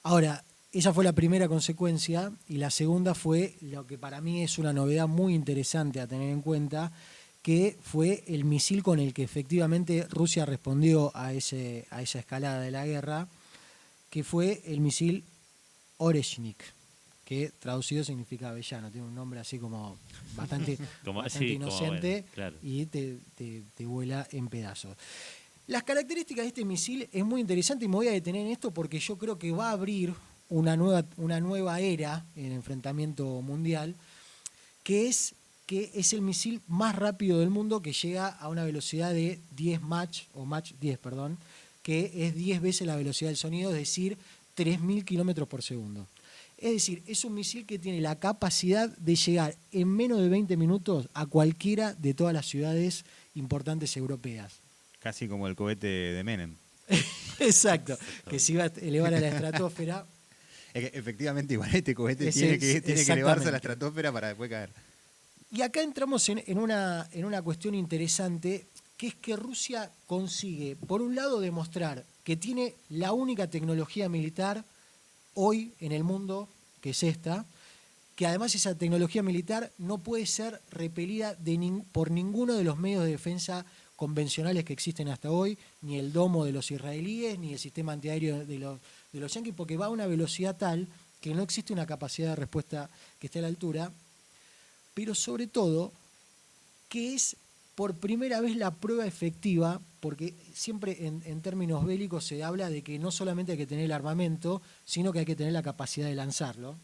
Ahora, esa fue la primera consecuencia y la segunda fue lo que para mí es una novedad muy interesante a tener en cuenta, que fue el misil con el que efectivamente Rusia respondió a esa escalada de la guerra, que fue el misil Oreshnik, que traducido significa avellano, tiene un nombre así como bastante inocente, claro. y te vuela en pedazos. Las características de este misil es muy interesante y me voy a detener en esto porque yo creo que va a abrir una nueva era en el enfrentamiento mundial, que es el misil más rápido del mundo, que llega a una velocidad de 10 Mach 10, que es 10 veces la velocidad del sonido, es decir, 3.000 kilómetros por segundo. Es decir, es un misil que tiene la capacidad de llegar en menos de 20 minutos a cualquiera de todas las ciudades importantes europeas. Casi como el cohete de Menem. Exacto, que se iba a elevar a la estratosfera. Es que efectivamente, igual este cohete tiene que elevarse a la estratosfera para después caer. Y acá entramos en una cuestión interesante, que es que Rusia consigue, por un lado, demostrar que tiene la única tecnología militar hoy en el mundo, que es esta, que además esa tecnología militar no puede ser repelida por ninguno de los medios de defensa convencionales que existen hasta hoy, ni el domo de los israelíes, ni el sistema antiaéreo de los yanquis, porque va a una velocidad tal que no existe una capacidad de respuesta que esté a la altura, pero sobre todo que es por primera vez la prueba efectiva, porque siempre en términos bélicos se habla de que no solamente hay que tener el armamento, sino que hay que tener la capacidad de lanzarlo.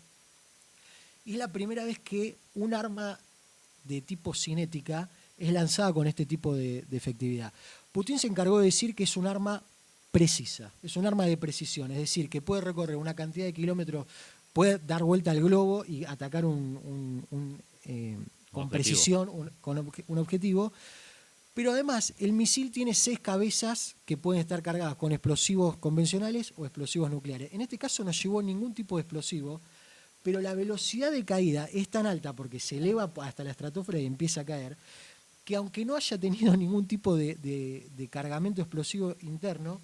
Y es la primera vez que un arma de tipo cinética es lanzada con este tipo de efectividad. Putin se encargó de decir que es un arma precisa, es un arma de precisión, es decir, que puede recorrer una cantidad de kilómetros, puede dar vuelta al globo y atacar con precisión con un objetivo, pero además el misil tiene 6 cabezas que pueden estar cargadas con explosivos convencionales o explosivos nucleares. En este caso no llevó ningún tipo de explosivo, pero la velocidad de caída es tan alta porque se eleva hasta la estratosfera y empieza a caer, que aunque no haya tenido ningún tipo de cargamento explosivo interno,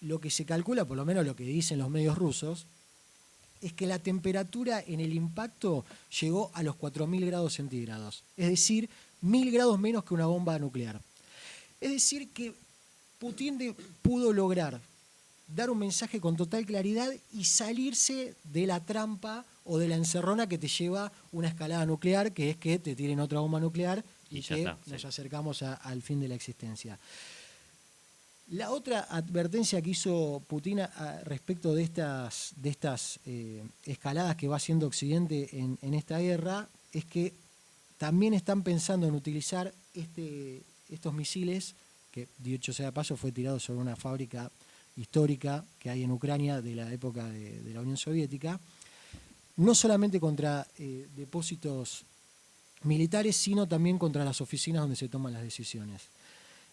lo que se calcula, por lo menos lo que dicen los medios rusos, es que la temperatura en el impacto llegó a los 4.000 grados centígrados, es decir, 1.000 grados menos que una bomba nuclear. Es decir, que Putin pudo lograr dar un mensaje con total claridad y salirse de la trampa o de la encerrona que te lleva una escalada nuclear, que es que te tiren otra bomba nuclear y que nos acercamos al fin de la existencia. La otra advertencia que hizo Putin respecto de estas escaladas que va haciendo Occidente en esta guerra es que también están pensando en utilizar estos misiles, que dicho sea de paso fue tirado sobre una fábrica histórica que hay en Ucrania de la época de la Unión Soviética, no solamente contra depósitos militares, sino también contra las oficinas donde se toman las decisiones.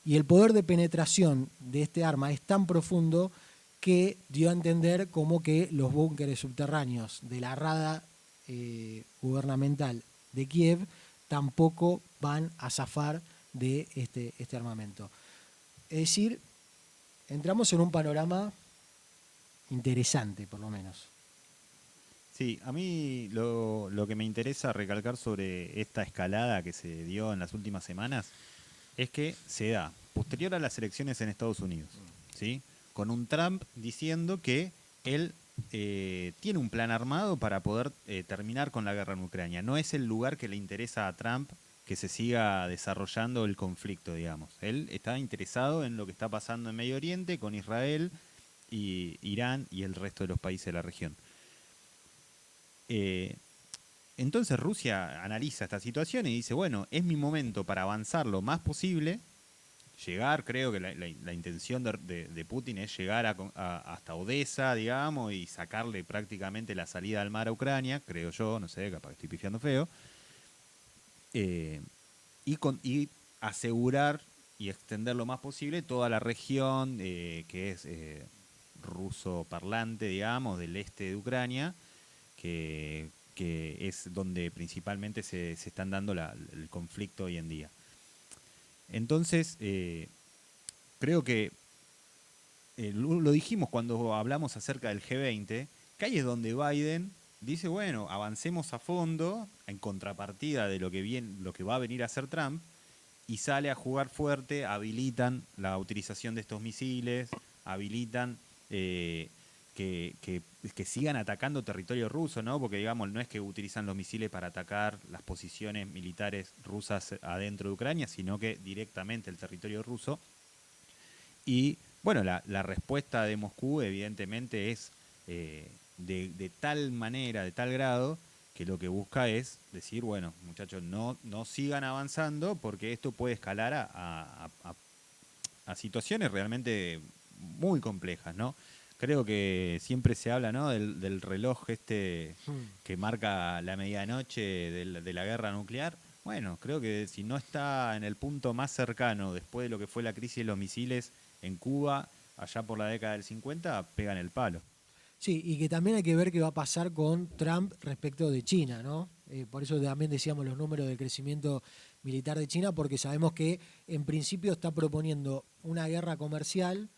Y el poder de penetración de este arma es tan profundo que dio a entender como que los búnkeres subterráneos de la Rada gubernamental de Kiev tampoco van a zafar de este armamento. Es decir, entramos en un panorama interesante, por lo menos. Sí, a mí lo que me interesa recalcar sobre esta escalada que se dio en las últimas semanas es que se da posterior a las elecciones en Estados Unidos, ¿sí? Con un Trump diciendo que él tiene un plan armado para poder terminar con la guerra en Ucrania. No es el lugar que le interesa a Trump que se siga desarrollando el conflicto, digamos. Él está interesado en lo que está pasando en Medio Oriente con Israel y Irán y el resto de los países de la región. Entonces Rusia analiza esta situación y dice, bueno, es mi momento para avanzar lo más posible, llegar, creo que la intención de Putin es llegar hasta Odessa, digamos, y sacarle prácticamente la salida al mar a Ucrania, creo yo, no sé, capaz que estoy pifiando feo, y asegurar y extender lo más posible toda la región que es ruso parlante, digamos, del este de Ucrania, que es donde principalmente se están dando el conflicto hoy en día. Entonces, creo que lo dijimos cuando hablamos acerca del G20, que ahí es donde Biden dice, bueno, avancemos a fondo en contrapartida de lo que va a venir a hacer Trump, y sale a jugar fuerte, habilitan la utilización de estos misiles, habilitan que sigan atacando territorio ruso, ¿no? Porque, digamos, no es que utilizan los misiles para atacar las posiciones militares rusas adentro de Ucrania, sino que directamente el territorio ruso. Y, bueno, la respuesta de Moscú, evidentemente, es de tal manera, de tal grado, que lo que busca es decir, bueno, muchachos, no sigan avanzando porque esto puede escalar a situaciones realmente muy complejas, ¿no? Creo que siempre se habla, ¿no?, del reloj que marca la medianoche de la guerra nuclear. Bueno, creo que si no está en el punto más cercano después de lo que fue la crisis de los misiles en Cuba, allá por la década del 50, pegan el palo. Sí, y que también hay que ver qué va a pasar con Trump respecto de China, ¿no? Por eso también decíamos los números de crecimiento militar de China, porque sabemos que en principio está proponiendo una guerra comercial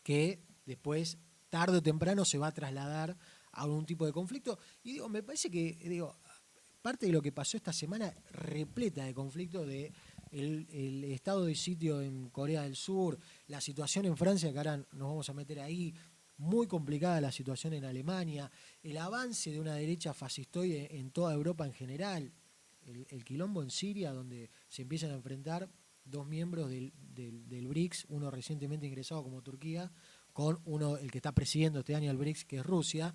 que después, tarde o temprano, se va a trasladar a algún tipo de conflicto. Y digo, me parece que, parte de lo que pasó esta semana repleta de conflictos de el estado de sitio en Corea del Sur, la situación en Francia, que ahora nos vamos a meter ahí, muy complicada la situación en Alemania, el avance de una derecha fascistoide en toda Europa en general, el quilombo en Siria, donde se empiezan a enfrentar dos miembros del BRICS, uno recientemente ingresado como Turquía, con el que está presidiendo este año el BRICS, que es Rusia.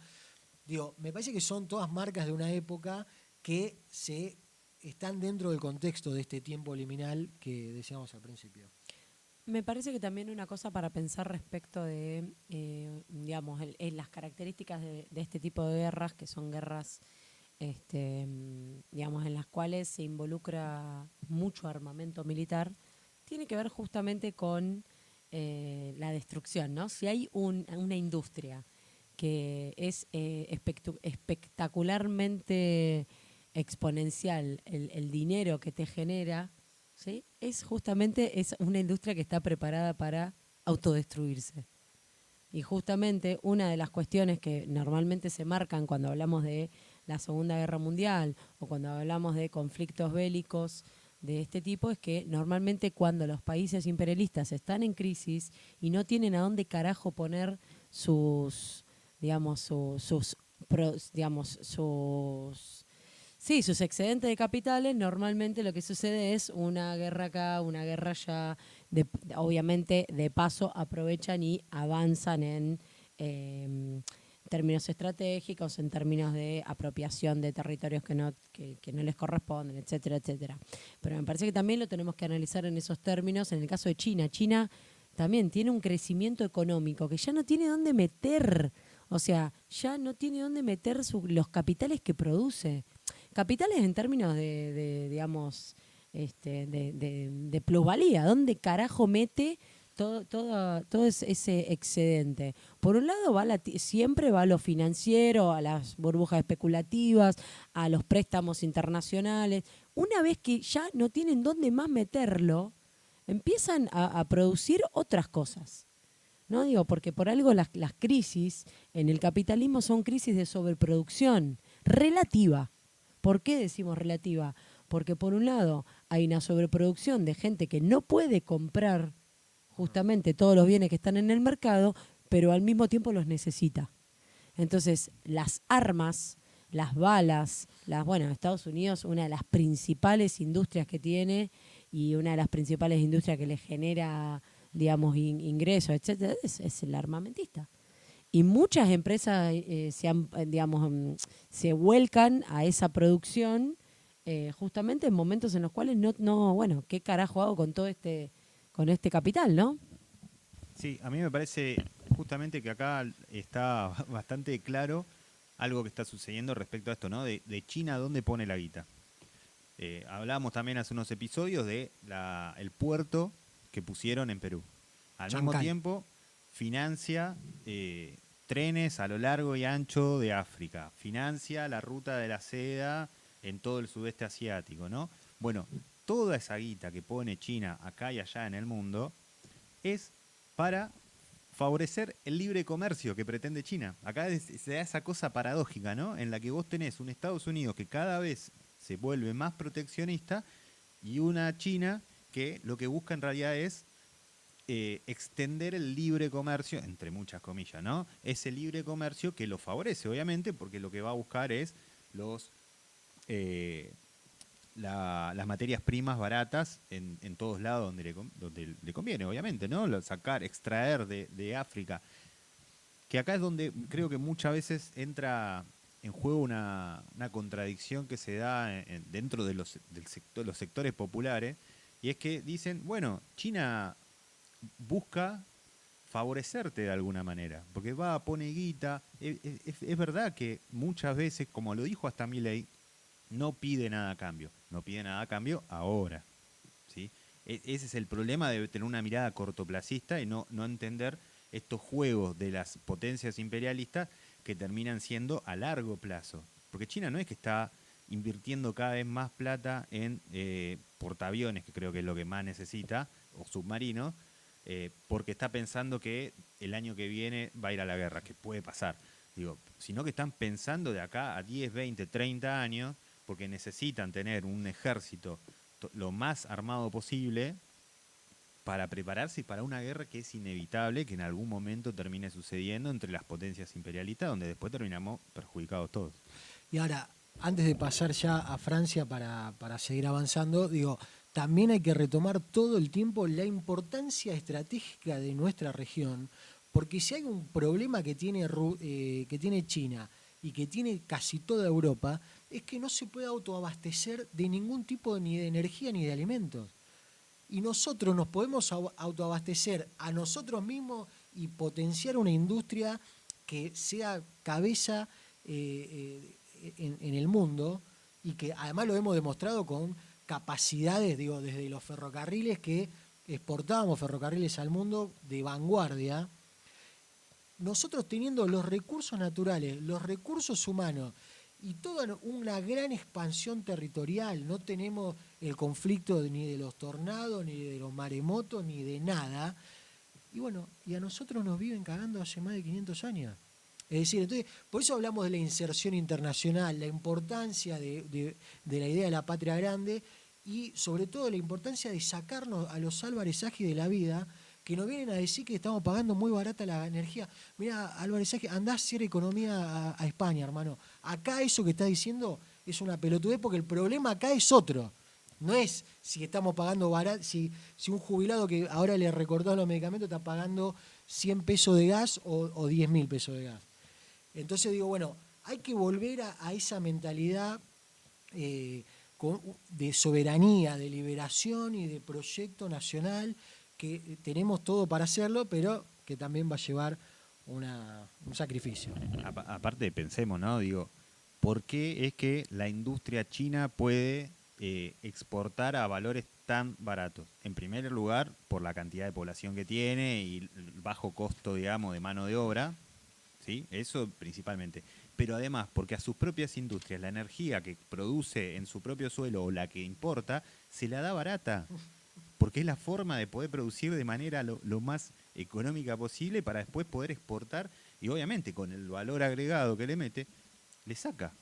Me parece que son todas marcas de una época que se están dentro del contexto de este tiempo liminal que decíamos al principio. Me parece que también una cosa para pensar respecto de, digamos, las características de este tipo de guerras, que son guerras, digamos, en las cuales se involucra mucho armamento militar, tiene que ver justamente con la destrucción, ¿no? Si hay una industria que es espectacularmente exponencial el dinero que te genera, ¿sí? Es una industria que está preparada para autodestruirse. Y justamente una de las cuestiones que normalmente se marcan cuando hablamos de la Segunda Guerra Mundial o cuando hablamos de conflictos bélicos de este tipo es que normalmente cuando los países imperialistas están en crisis y no tienen a dónde carajo poner sus excedentes de capitales, normalmente lo que sucede es una guerra acá, una guerra allá. Obviamente, de paso, aprovechan y avanzan en términos estratégicos, en términos de apropiación de territorios que no les corresponden, etcétera, etcétera. Pero me parece que también lo tenemos que analizar en esos términos. En el caso de China, China también tiene un crecimiento económico que ya no tiene dónde meter. O sea, ya no tiene dónde meter los capitales que produce. Capitales en términos de plusvalía. ¿Dónde carajo mete todo ese excedente? Por un lado, siempre va a lo financiero, a las burbujas especulativas, a los préstamos internacionales. Una vez que ya no tienen dónde más meterlo, empiezan a producir otras cosas. No digo, porque por algo las crisis en el capitalismo son crisis de sobreproducción relativa. ¿Por qué decimos relativa? Porque por un lado hay una sobreproducción de gente que no puede comprar justamente todos los bienes que están en el mercado, pero al mismo tiempo los necesita. Entonces, las armas, las balas, Estados Unidos, una de las principales industrias que tiene y una de las principales industrias que le genera, digamos, ingresos, etcétera, es el armamentista. Y muchas empresas se vuelcan a esa producción justamente en momentos en los cuales ¿qué carajo hago con este capital, no? Sí, a mí me parece justamente que acá está bastante claro algo que está sucediendo respecto a esto, ¿no? De China, ¿dónde pone la guita? Hablábamos también hace unos episodios de el puerto que pusieron en Perú. Al mismo Chancay. tiempo, financia trenes a lo largo y ancho de África. Financia la ruta de la seda en todo el sudeste asiático, ¿no? Bueno, toda esa guita que pone China acá y allá en el mundo es para favorecer el libre comercio que pretende China. Acá se da esa cosa paradójica, ¿no? En la que vos tenés un Estados Unidos que cada vez se vuelve más proteccionista y una China que lo que busca en realidad es extender el libre comercio, entre muchas comillas, ¿no? Ese libre comercio que lo favorece, obviamente, porque lo que va a buscar es las materias primas baratas en todos lados donde le conviene, obviamente, ¿no? Extraer de África. Que acá es donde creo que muchas veces entra en juego una contradicción que se da dentro de los sectores populares, y es que dicen, bueno, China busca favorecerte de alguna manera, porque pone guita. Es verdad que muchas veces, como lo dijo hasta Milei, no pide nada a cambio. No pide nada a cambio ahora, ¿sí? Ese es el problema de tener una mirada cortoplacista y no entender estos juegos de las potencias imperialistas que terminan siendo a largo plazo. Porque China no es que está invirtiendo cada vez más plata en portaaviones, que creo que es lo que más necesita, o submarinos, porque está pensando que el año que viene va a ir a la guerra, que puede pasar. Sino que están pensando de acá a 10, 20, 30 años, porque necesitan tener un ejército lo más armado posible para prepararse para una guerra que es inevitable, que en algún momento termine sucediendo entre las potencias imperialistas, donde después terminamos perjudicados todos. Y ahora, antes de pasar ya a Francia para seguir avanzando, también hay que retomar todo el tiempo la importancia estratégica de nuestra región, porque si hay un problema que tiene China y que tiene casi toda Europa, es que no se puede autoabastecer de ningún tipo ni de energía ni de alimentos. Y nosotros nos podemos autoabastecer a nosotros mismos y potenciar una industria que sea cabeza en el mundo, y que además lo hemos demostrado con capacidades, desde los ferrocarriles, que exportábamos ferrocarriles al mundo de vanguardia. Nosotros teniendo los recursos naturales, los recursos humanos y toda una gran expansión territorial, no tenemos el conflicto ni de los tornados, ni de los maremotos, ni de nada. Y a nosotros nos viven cagando hace más de 500 años. Es decir, entonces, por eso hablamos de la inserción internacional, la importancia de la idea de la patria grande y sobre todo la importancia de sacarnos a los Álvarez Agis de la vida, que nos vienen a decir que estamos pagando muy barata la energía. Mirá, Álvarez Agis, andá a hacer economía a España, hermano. Acá eso que está diciendo es una pelotudez, porque el problema acá es otro. No es si estamos pagando barato, si un jubilado que ahora le recortaron los medicamentos está pagando 100 pesos de gas o 10.000 pesos de gas. Entonces hay que volver a esa mentalidad de soberanía, de liberación y de proyecto nacional, que tenemos todo para hacerlo, pero que también va a llevar un sacrificio. Aparte, pensemos, ¿no? ¿Por qué es que la industria china puede exportar a valores tan baratos? En primer lugar, por la cantidad de población que tiene y el bajo costo, digamos, de mano de obra, ¿sí? Eso principalmente. Pero además, porque a sus propias industrias la energía que produce en su propio suelo o la que importa, se la da barata. Porque es la forma de poder producir de manera lo más económica posible para después poder exportar, y obviamente con el valor agregado que le mete, le saca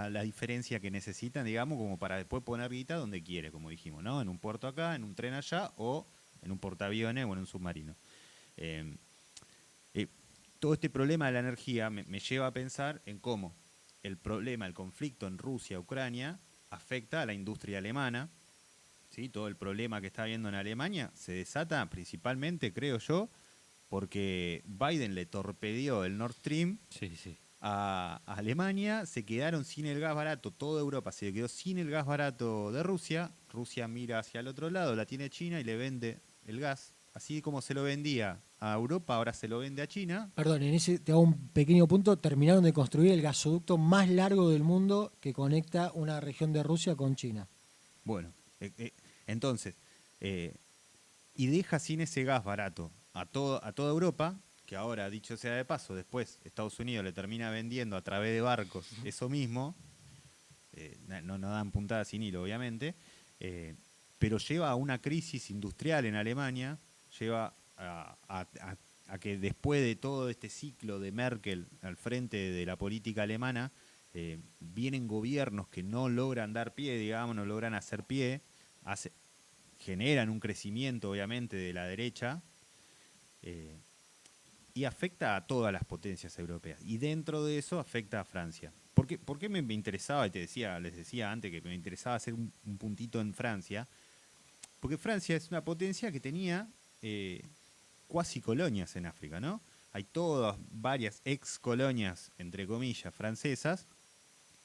la diferencia que necesitan, digamos, como para después poner guita donde quiere, como dijimos, ¿no? En un puerto acá, en un tren allá, o en un portaaviones o en un submarino. todo este problema de la energía me lleva a pensar en cómo el conflicto en Rusia, Ucrania, afecta a la industria alemana. ¿Sí? Todo el problema que está habiendo en Alemania se desata principalmente, creo yo, porque Biden le torpedeó el Nord Stream Sí, sí. a Alemania, se quedaron sin el gas barato, toda Europa se quedó sin el gas barato de Rusia. Rusia mira hacia el otro lado, la tiene China y le vende el gas. Así como se lo vendía a Europa, ahora se lo vende a China. Perdón, en ese te hago un pequeño punto. Terminaron de construir el gasoducto más largo del mundo que conecta una región de Rusia con China. Bueno, entonces, y deja sin ese gas barato a toda Europa, que ahora, dicho sea de paso, después Estados Unidos le termina vendiendo a través de barcos eso mismo, no dan puntada sin hilo, obviamente, pero lleva a una crisis industrial en Alemania, lleva a que después de todo este ciclo de Merkel al frente de la política alemana, vienen gobiernos que no logran dar pie, digamos, no logran hacer pie, generan un crecimiento, obviamente, de la derecha, y afecta a todas las potencias europeas. Y dentro de eso afecta a Francia. ¿Por qué me interesaba, y les decía antes que me interesaba hacer un puntito en Francia? Porque Francia es una potencia que tenía cuasi colonias en África, ¿no? Hay varias ex colonias, entre comillas, francesas,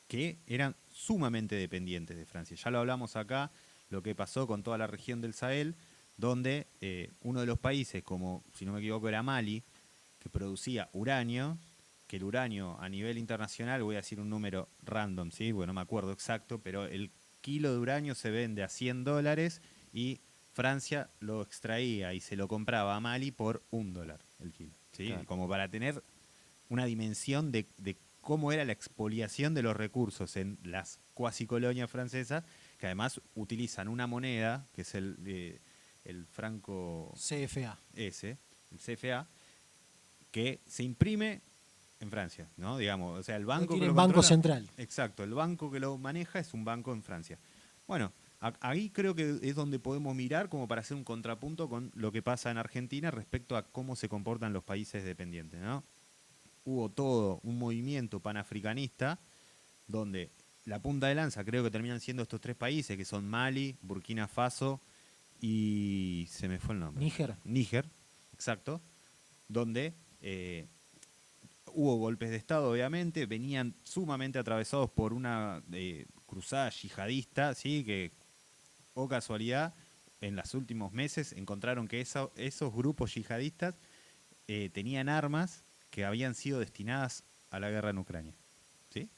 que eran sumamente dependientes de Francia. Ya lo hablamos acá, lo que pasó con toda la región del Sahel, donde uno de los países, como si no me equivoco era Mali, que producía uranio, que el uranio a nivel internacional, voy a decir un número random, ¿sí? Bueno, no me acuerdo exacto, pero el kilo de uranio se vende a $100 y Francia lo extraía y se lo compraba a Mali por $1 el kilo, ¿sí? Claro. Como para tener una dimensión de cómo era la expoliación de los recursos en las cuasi colonias francesas, que además utilizan una moneda, que es el franco CFA. el CFA, que se imprime en Francia, ¿no? Digamos, o sea, el banco que lo Banco controla- Central. Exacto, el banco que lo maneja es un banco en Francia. Bueno, ahí creo que es donde podemos mirar como para hacer un contrapunto con lo que pasa en Argentina respecto a cómo se comportan los países dependientes, ¿no? Hubo todo un movimiento panafricanista donde la punta de lanza creo que terminan siendo estos tres países, que son Mali, Burkina Faso y se me fue el nombre. Níger, exacto, donde hubo golpes de Estado, obviamente, venían sumamente atravesados por una cruzada yihadista, ¿sí? Que, o casualidad, en los últimos meses encontraron que esos grupos yihadistas tenían armas que habían sido destinadas a la guerra en Ucrania, ¿sí?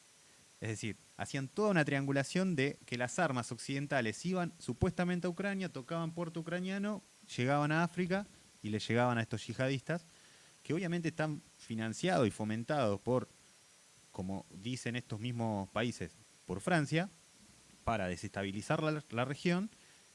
Es decir, hacían toda una triangulación de que las armas occidentales iban supuestamente a Ucrania, tocaban puerto ucraniano, llegaban a África y le llegaban a estos yihadistas, que obviamente están financiados y fomentados por, como dicen estos mismos países, por Francia, para desestabilizar la región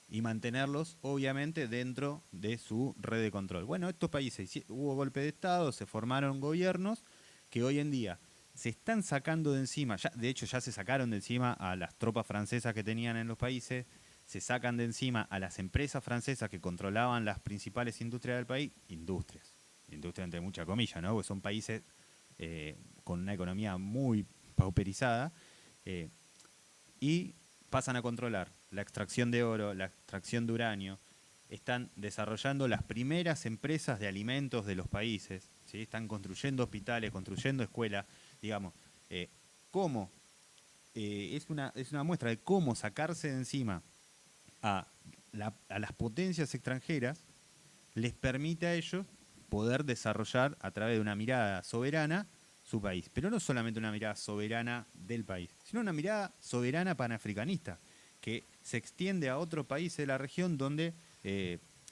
y mantenerlos, obviamente, dentro de su red de control. Bueno, estos países hubo golpe de Estado, se formaron gobiernos que hoy en día se están sacando de encima, de hecho ya se sacaron de encima a las tropas francesas que tenían en los países, se sacan de encima a las empresas francesas que controlaban las principales industrias del país, industria entre muchas comillas, ¿no? Porque son países con una economía muy pauperizada, y pasan a controlar la extracción de oro, la extracción de uranio, están desarrollando las primeras empresas de alimentos de los países, ¿sí? Están construyendo hospitales, construyendo escuelas, digamos, cómo es una muestra de cómo sacarse de encima a las potencias extranjeras les permite a ellos poder desarrollar a través de una mirada soberana su país. Pero no solamente una mirada soberana del país, sino una mirada soberana panafricanista, que se extiende a otros países de la región donde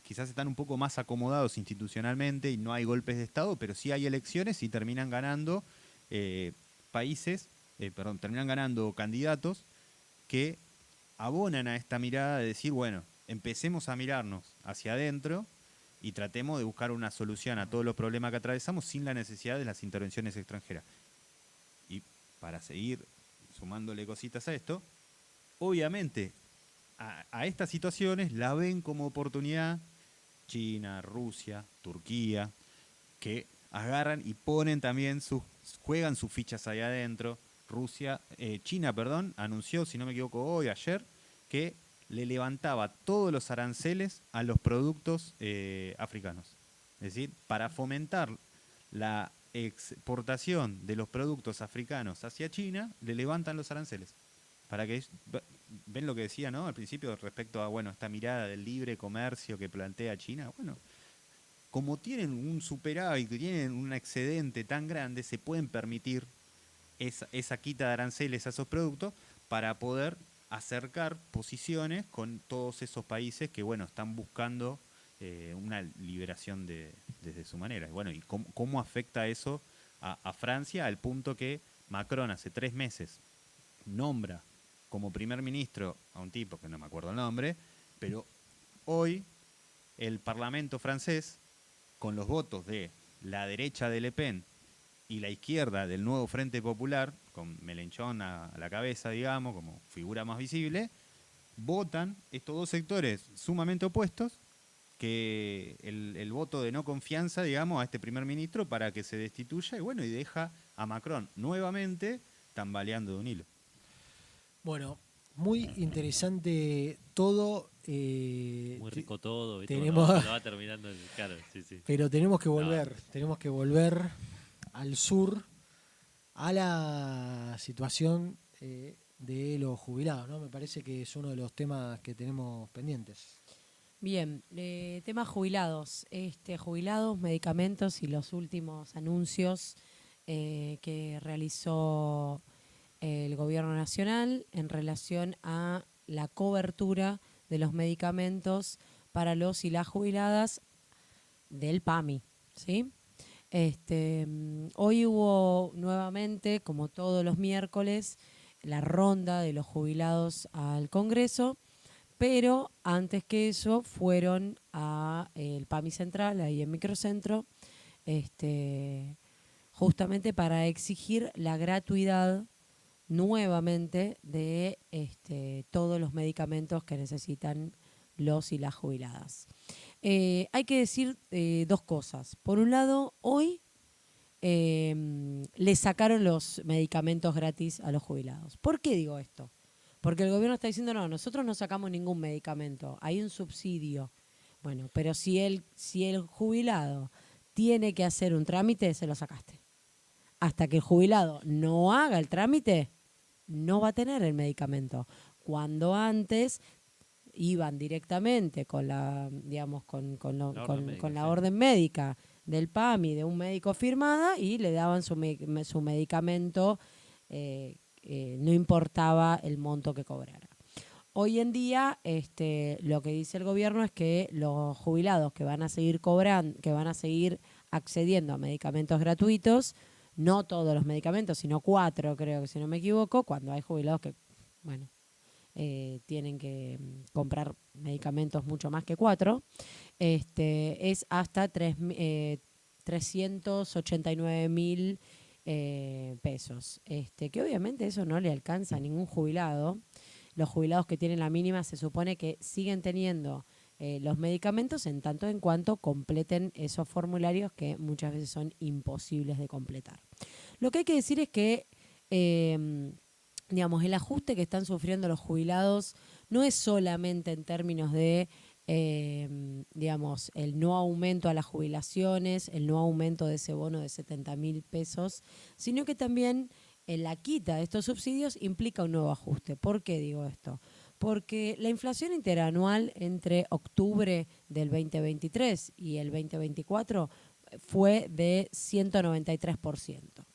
quizás están un poco más acomodados institucionalmente y no hay golpes de Estado, pero sí hay elecciones y terminan ganando terminan ganando candidatos que abonan a esta mirada de decir, bueno, empecemos a mirarnos hacia adentro y tratemos de buscar una solución a todos los problemas que atravesamos sin la necesidad de las intervenciones extranjeras. Y para seguir sumándole cositas a esto, obviamente a estas situaciones la ven como oportunidad China, Rusia, Turquía, que agarran y ponen también juegan sus fichas ahí adentro. China, anunció, si no me equivoco, ayer, que le levantaba todos los aranceles a los productos africanos. Es decir, para fomentar la exportación de los productos africanos hacia China, le levantan los aranceles. Para que ven lo que decía, ¿no? Al principio respecto a esta mirada del libre comercio que plantea China. Bueno, como tienen un superávit, tienen un excedente tan grande, se pueden permitir esa quita de aranceles a esos productos para poder acercar posiciones con todos esos países que están buscando una liberación desde su manera. Y cómo afecta eso a Francia, al punto que Macron hace 3 meses nombra como primer ministro a un tipo que no me acuerdo el nombre, pero hoy el Parlamento francés, con los votos de la derecha de Le Pen y la izquierda del Nuevo Frente Popular, con Mélenchon a la cabeza, digamos, como figura más visible, votan estos dos sectores sumamente opuestos, que el voto de no confianza, digamos, a este primer ministro para que se destituya y deja a Macron nuevamente tambaleando de un hilo. Bueno, muy interesante todo. Muy rico todo. Tenemos, lo va terminando claro, sí. Pero tenemos que volver al sur, a la situación de los jubilados, ¿no? Me parece que es uno de los temas que tenemos pendientes. Bien, temas jubilados. Jubilados, medicamentos y los últimos anuncios que realizó el Gobierno Nacional en relación a la cobertura de los medicamentos para los y las jubiladas del PAMI, ¿sí? Hoy hubo nuevamente, como todos los miércoles, la ronda de los jubilados al Congreso, pero antes que eso fueron a el PAMI Central, ahí en Microcentro, justamente para exigir la gratuidad nuevamente de todos los medicamentos que necesitan los y las jubiladas. Hay que decir 2 cosas. Por un lado, hoy le sacaron los medicamentos gratis a los jubilados. ¿Por qué digo esto? Porque el gobierno está diciendo, no, nosotros no sacamos ningún medicamento, hay un subsidio. Bueno, pero si el jubilado tiene que hacer un trámite, se lo sacaste. Hasta que el jubilado no haga el trámite, no va a tener el medicamento. Cuando antes iban directamente con la, digamos, con la orden médica del PAMI, de un médico firmada, y le daban su medicamento, no importaba el monto que cobrara. Hoy en día, lo que dice el gobierno es que los jubilados que van a seguir cobrando, que van a seguir accediendo a medicamentos gratuitos, no todos los medicamentos, sino 4, creo que si no me equivoco, cuando hay jubilados que, tienen que comprar medicamentos mucho más que 4, es hasta 389.000 pesos. Que obviamente eso no le alcanza a ningún jubilado. Los jubilados que tienen la mínima se supone que siguen teniendo los medicamentos en tanto en cuanto completen esos formularios que muchas veces son imposibles de completar. Lo que hay que decir es que el ajuste que están sufriendo los jubilados no es solamente en términos de el no aumento a las jubilaciones, el no aumento de ese bono de 70.000 pesos, sino que también la quita de estos subsidios implica un nuevo ajuste. ¿Por qué digo esto? Porque la inflación interanual entre octubre del 2023 y el 2024 fue de 193%.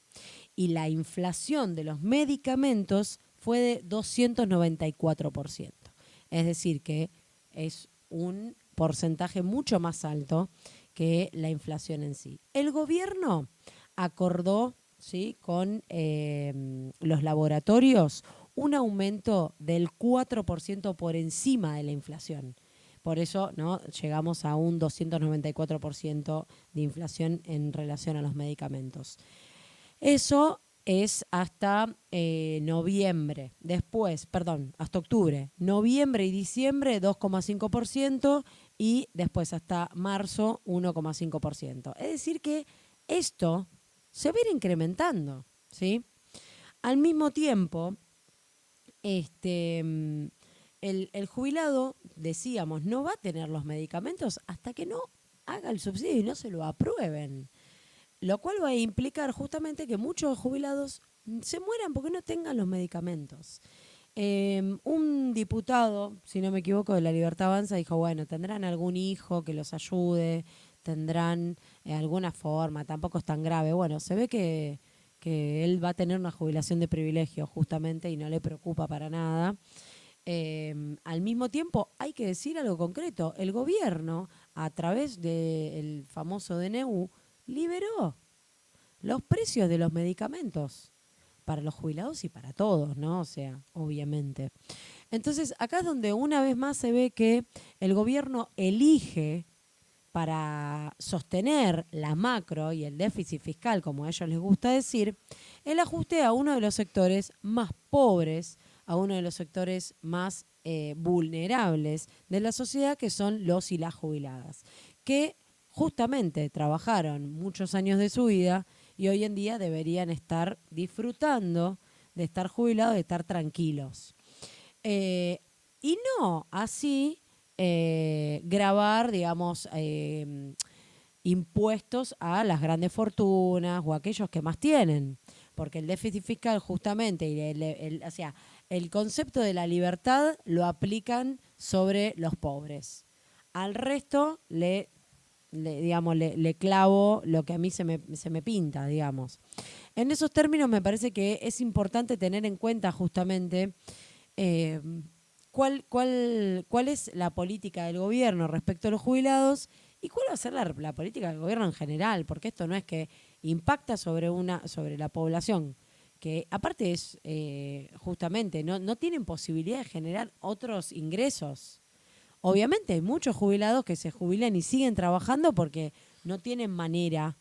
Y la inflación de los medicamentos fue de 294%. Es decir, que es un porcentaje mucho más alto que la inflación en sí. El gobierno acordó, ¿sí?, con los laboratorios un aumento del 4% por encima de la inflación. Por eso, ¿no?, llegamos a un 294% de inflación en relación a los medicamentos. Eso es hasta noviembre. Después, hasta octubre. Noviembre y diciembre, 2,5%, y después hasta marzo, 1,5%. Es decir que esto se va a ir incrementando, ¿sí? Al mismo tiempo, el jubilado, decíamos, no va a tener los medicamentos hasta que no haga el subsidio y no se lo aprueben. Lo cual va a implicar justamente que muchos jubilados se mueran porque no tengan los medicamentos. Un diputado, si no me equivoco, de La Libertad Avanza dijo, bueno, tendrán algún hijo que los ayude, tendrán alguna forma, tampoco es tan grave. Bueno, se ve que él va a tener una jubilación de privilegio justamente y no le preocupa para nada. Al mismo tiempo, hay que decir algo concreto. El gobierno, a través del famoso DNU, liberó los precios de los medicamentos para los jubilados y para todos, ¿no? O sea, obviamente. Entonces, acá es donde una vez más se ve que el gobierno elige para sostener la macro y el déficit fiscal, como a ellos les gusta decir, el ajuste a uno de los sectores más pobres, a uno de los sectores más vulnerables de la sociedad, que son los y las jubiladas, que justamente trabajaron muchos años de su vida y hoy en día deberían estar disfrutando de estar jubilados, de estar tranquilos. Y no así grabar, digamos, impuestos a las grandes fortunas o a aquellos que más tienen. Porque el déficit fiscal justamente, y o sea, el concepto de la libertad lo aplican sobre los pobres. Al resto le clavo lo que a mí se me pinta, digamos. En esos términos me parece que es importante tener en cuenta justamente cuál es la política del gobierno respecto a los jubilados y cuál va a ser la política del gobierno en general, porque esto no es que impacta sobre la población, que aparte es justamente, no tienen posibilidad de generar otros ingresos. Obviamente hay muchos jubilados que se jubilan y siguen trabajando porque no tienen manera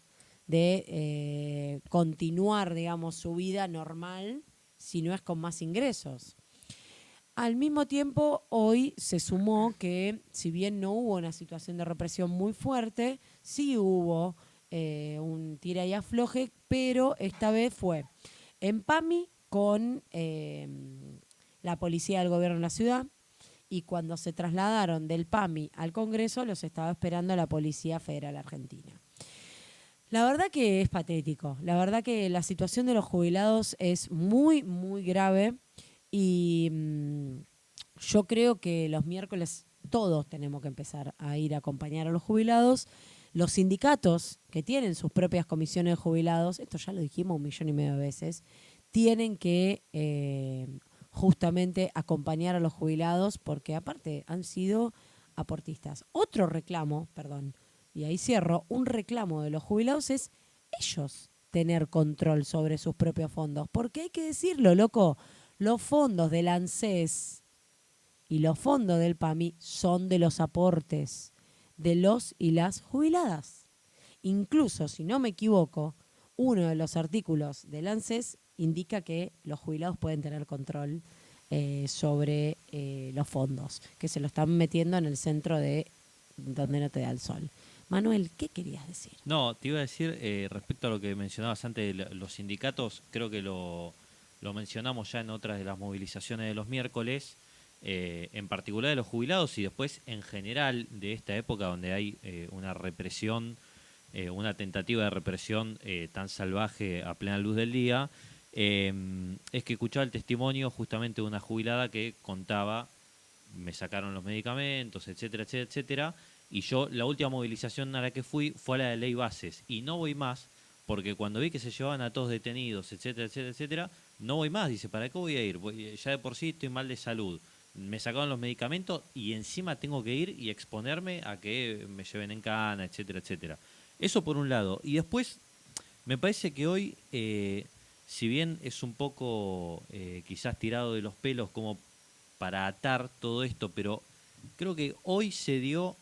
de continuar, digamos, su vida normal si no es con más ingresos. Al mismo tiempo, hoy se sumó que, si bien no hubo una situación de represión muy fuerte, sí hubo un tira y afloje, pero esta vez fue en PAMI con la policía del gobierno de la ciudad, y cuando se trasladaron del PAMI al Congreso los estaba esperando la Policía Federal Argentina. La verdad que es patético, la verdad que la situación de los jubilados es muy, muy grave y yo creo que los miércoles todos tenemos que empezar a ir a acompañar a los jubilados. Los sindicatos que tienen sus propias comisiones de jubilados, esto ya lo dijimos 1,5 millones de veces, tienen que justamente acompañar a los jubilados porque aparte han sido aportistas. Otro reclamo, perdón, y ahí cierro, un reclamo de los jubilados es ellos tener control sobre sus propios fondos. Porque hay que decirlo, loco, los fondos del ANSES y los fondos del PAMI son de los aportes de los y las jubiladas. Incluso, si no me equivoco, uno de los artículos del ANSES indica que los jubilados pueden tener control sobre los fondos, que se lo están metiendo en el centro de donde no te da el sol. Manuel, ¿qué querías decir? No, te iba a decir respecto a lo que mencionabas antes de los sindicatos, creo que lo mencionamos ya en otras de las movilizaciones de los miércoles, en particular de los jubilados y después en general de esta época donde hay una represión, una tentativa de represión tan salvaje a plena luz del día, es que escuchaba el testimonio justamente de una jubilada que contaba, me sacaron los medicamentos, etcétera, etcétera, etcétera, y yo la última movilización a la que fui fue a la de Ley Bases, y no voy más, porque cuando vi que se llevaban a todos detenidos, etcétera, etcétera, etcétera, no voy más, dice, ¿para qué voy a ir? Ya de por sí estoy mal de salud, me sacaron los medicamentos y encima tengo que ir y exponerme a que me lleven en cana, etcétera, etcétera. Eso por un lado, y después me parece que hoy, si bien es un poco quizás tirado de los pelos como para atar todo esto, pero creo que hoy se dio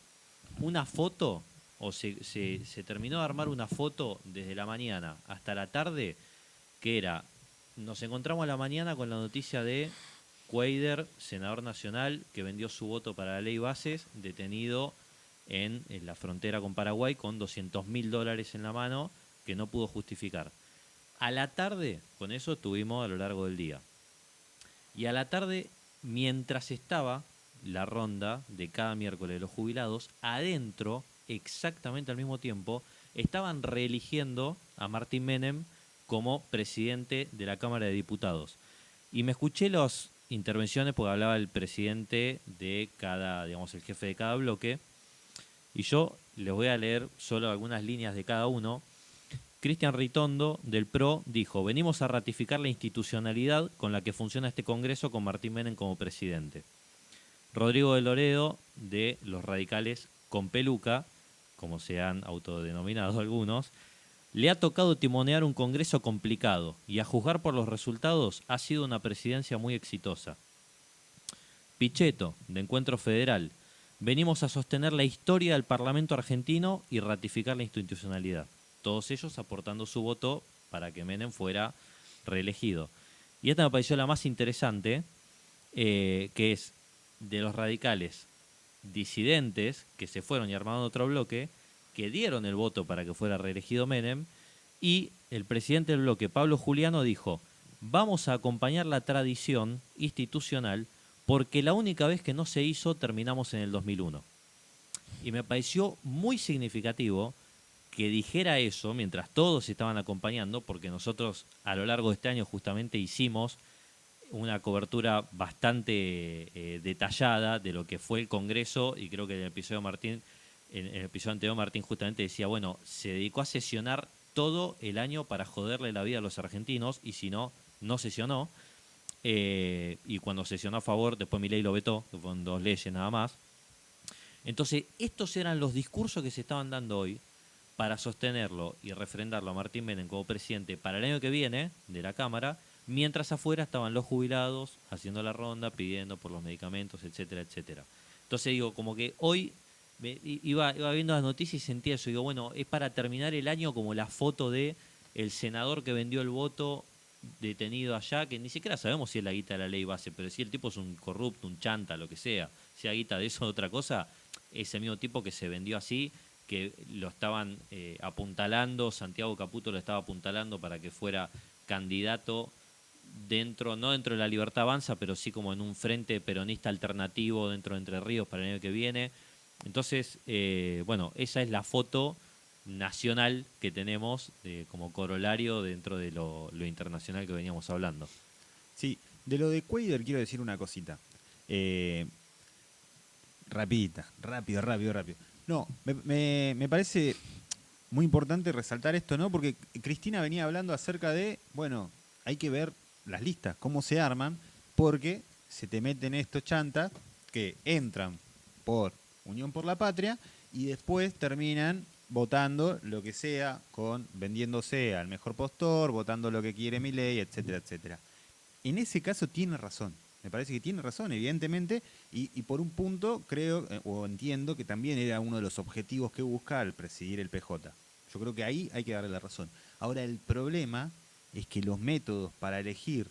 una foto, o se terminó de armar una foto desde la mañana hasta la tarde, que era, nos encontramos a la mañana con la noticia de Cuader, senador nacional, que vendió su voto para la ley Bases, detenido en la frontera con Paraguay con $200.000 en la mano, que no pudo justificar. A la tarde, con eso estuvimos a lo largo del día. Y a la tarde, mientras estaba la ronda de cada miércoles de los jubilados, adentro, exactamente al mismo tiempo, estaban reeligiendo a Martín Menem como presidente de la Cámara de Diputados. Y me escuché las intervenciones porque hablaba el presidente de cada, digamos, el jefe de cada bloque. Y yo les voy a leer solo algunas líneas de cada uno. Cristian Ritondo, del PRO, dijo: venimos a ratificar la institucionalidad con la que funciona este Congreso con Martín Menem como presidente. Rodrigo de Loredo, de los radicales con peluca, como se han autodenominado algunos, le ha tocado timonear un Congreso complicado y, a juzgar por los resultados, ha sido una presidencia muy exitosa. Pichetto, de Encuentro Federal: venimos a sostener la historia del Parlamento argentino y ratificar la institucionalidad. Todos ellos aportando su voto para que Menem fuera reelegido. Y esta me pareció la más interesante, que es de los radicales disidentes que se fueron y armaron otro bloque, que dieron el voto para que fuera reelegido Menem, y el presidente del bloque, Pablo Juliano, dijo: vamos a acompañar la tradición institucional porque la única vez que no se hizo terminamos en el 2001. Y me pareció muy significativo que dijera eso mientras todos estaban acompañando, porque nosotros a lo largo de este año justamente hicimos una cobertura bastante detallada de lo que fue el Congreso, y creo que en el episodio anterior Martín justamente decía, bueno, se dedicó a sesionar todo el año para joderle la vida a los argentinos, y si no, no sesionó. Y cuando sesionó a favor, después Milei lo vetó, que fueron 2 leyes nada más. Entonces, estos eran los discursos que se estaban dando hoy para sostenerlo y refrendarlo a Martín Menem como presidente para el año que viene de la Cámara, mientras afuera estaban los jubilados haciendo la ronda, pidiendo por los medicamentos, etcétera, etcétera. Entonces digo, como que hoy iba viendo las noticias y sentía eso. Digo, bueno, es para terminar el año como la foto de el senador que vendió el voto detenido allá, que ni siquiera sabemos si es la guita de la ley base, pero si el tipo es un corrupto, un chanta, lo que sea, si hay guita de eso o otra cosa, ese mismo tipo que se vendió así, que lo estaban apuntalando, Santiago Caputo lo estaba apuntalando para que fuera candidato no dentro de la Libertad Avanza, pero sí como en un frente peronista alternativo dentro de Entre Ríos para el año que viene. Entonces, bueno, esa es la foto nacional que tenemos como corolario dentro de lo internacional que veníamos hablando. Sí, de lo de Cuéllar quiero decir una cosita. Rápido. No, me parece muy importante resaltar esto, ¿no? Porque Cristina venía hablando acerca de, bueno, hay que ver las listas, cómo se arman, porque se te meten estos chantas que entran por Unión por la Patria y después terminan votando lo que sea, vendiéndose al mejor postor, votando lo que quiere Milei, etcétera, etcétera. En ese caso tiene razón. Me parece que tiene razón, evidentemente, y por un punto creo, o entiendo, que también era uno de los objetivos que busca al presidir el PJ. Yo creo que ahí hay que darle la razón. Ahora, el problema es que los métodos para elegir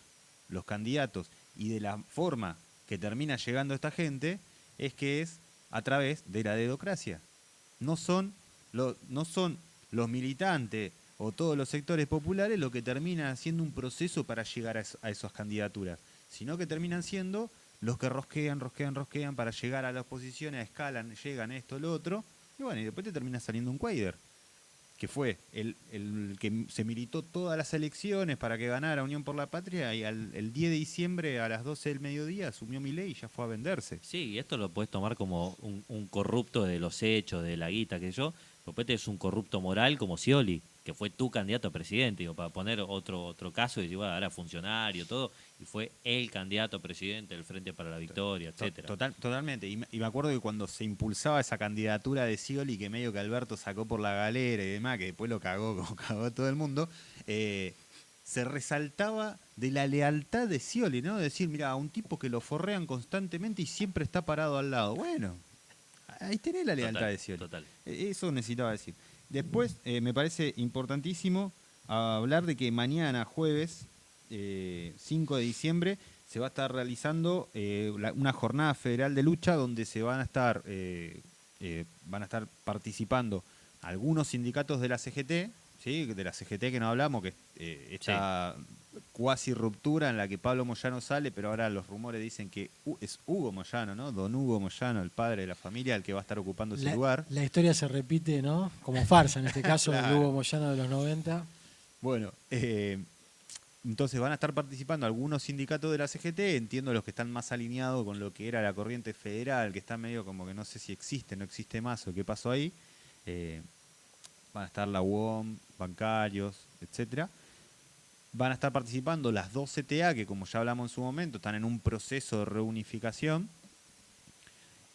los candidatos y de la forma que termina llegando esta gente es que es a través de la dedocracia. No son los militantes o todos los sectores populares lo que termina siendo un proceso para llegar a esas candidaturas, sino que terminan siendo los que rosquean para llegar a las posiciones, escalan, llegan esto, lo otro, y bueno, y después te termina saliendo un Cuéllar, que fue el que se militó todas las elecciones para que ganara Unión por la Patria, y el 10 de diciembre a las 12 del mediodía asumió Milei y ya fue a venderse. Sí, y esto lo puedes tomar como un corrupto de los hechos, de la guita, que yo. Después es un corrupto moral como Scioli, que fue tu candidato a presidente, digo, para poner otro caso y decir, bueno, era funcionario, todo, y fue el candidato a presidente del Frente para la Victoria, etcétera. Totalmente, y me acuerdo que cuando se impulsaba esa candidatura de Scioli, que medio que Alberto sacó por la galera y demás, que después lo cagó como cagó a todo el mundo, se resaltaba de la lealtad de Scioli, ¿no? De decir, mira, un tipo que lo forrean constantemente y siempre está parado al lado. Bueno, ahí tenés la lealtad de Scioli. Total. Eso necesitaba decir. Después, me parece importantísimo hablar de que mañana, jueves 5 de diciembre, se va a estar realizando una jornada federal de lucha donde se van a estar participando algunos sindicatos de la CGT, Sí, de la CGT que no hablamos, que esta cuasi ruptura en la que Pablo Moyano sale, pero ahora los rumores dicen que es Hugo Moyano, ¿no? Don Hugo Moyano, el padre de la familia, el que va a estar ocupando ese lugar. La historia se repite, ¿no? Como farsa en este caso, Claro. el Hugo Moyano de los 90. Bueno, entonces van a estar participando algunos sindicatos de la CGT, entiendo los que están más alineados con lo que era la corriente federal, que está medio como que no sé si existe, no existe más o qué pasó ahí. Van a estar la UOM, bancarios, etcétera. Van a estar participando las dos CTA, que como ya hablamos en su momento, están en un proceso de reunificación.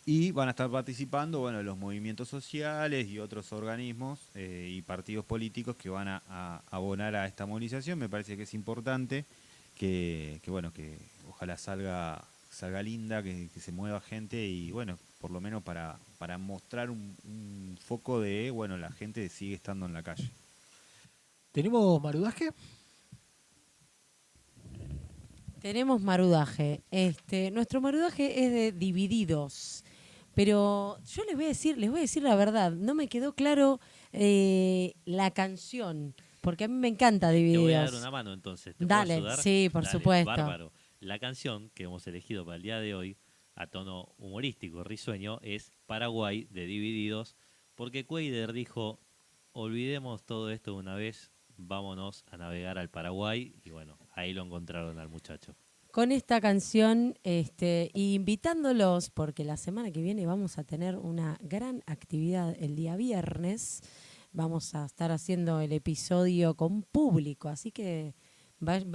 Y van a estar participando, bueno, los movimientos sociales y otros organismos y partidos políticos que van a abonar a esta movilización. Me parece que es importante que ojalá salga linda, que se mueva gente y bueno, por lo menos para mostrar un foco de, bueno, la gente sigue estando en la calle. ¿Tenemos marudaje? Tenemos marudaje. Nuestro marudaje es de Divididos. Pero yo les voy a decir la verdad, no me quedó claro la canción, porque a mí me encanta Divididos. Te voy a dar una mano entonces. ¿Te Dale, puedo ayudar? sí, por supuesto. Bárbaro. La canción que hemos elegido para el día de hoy, a tono humorístico, risueño, es Paraguay de Divididos, porque Cuader dijo, olvidemos todo esto de una vez, vámonos a navegar al Paraguay, y bueno, ahí lo encontraron al muchacho. Con esta canción, y invitándolos, porque la semana que viene vamos a tener una gran actividad el día viernes. Vamos a estar haciendo el episodio con público, así que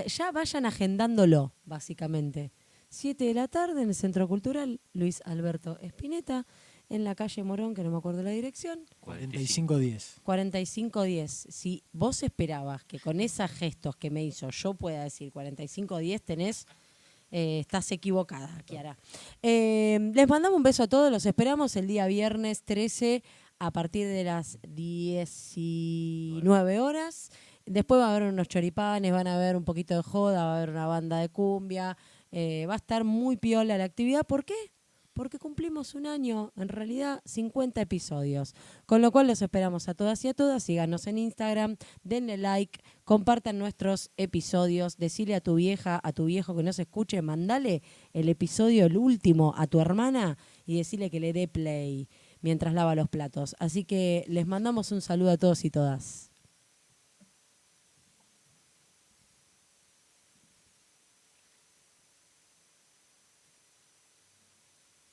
ya vayan agendándolo, básicamente. 7 de la tarde en el Centro Cultural Luis Alberto Spinetta, en la calle Morón, que no me acuerdo la dirección. 4510. 4510. Si vos esperabas que con esos gestos que me hizo yo pueda decir 4510, estás equivocada, Kiara. Les mandamos un beso a todos, los esperamos el día viernes 13 a partir de las 19 horas. Después va a haber unos choripanes, van a haber un poquito de joda, va a haber una banda de cumbia. Va a estar muy piola la actividad. ¿Por qué? Porque cumplimos un año, en realidad 50 episodios. Con lo cual los esperamos a todas y a todas. Síganos en Instagram, denle like, compartan nuestros episodios, decile a tu vieja, a tu viejo que no se escuche, mandale el episodio, el último, a tu hermana y decile que le dé play mientras lava los platos. Así que les mandamos un saludo a todos y todas.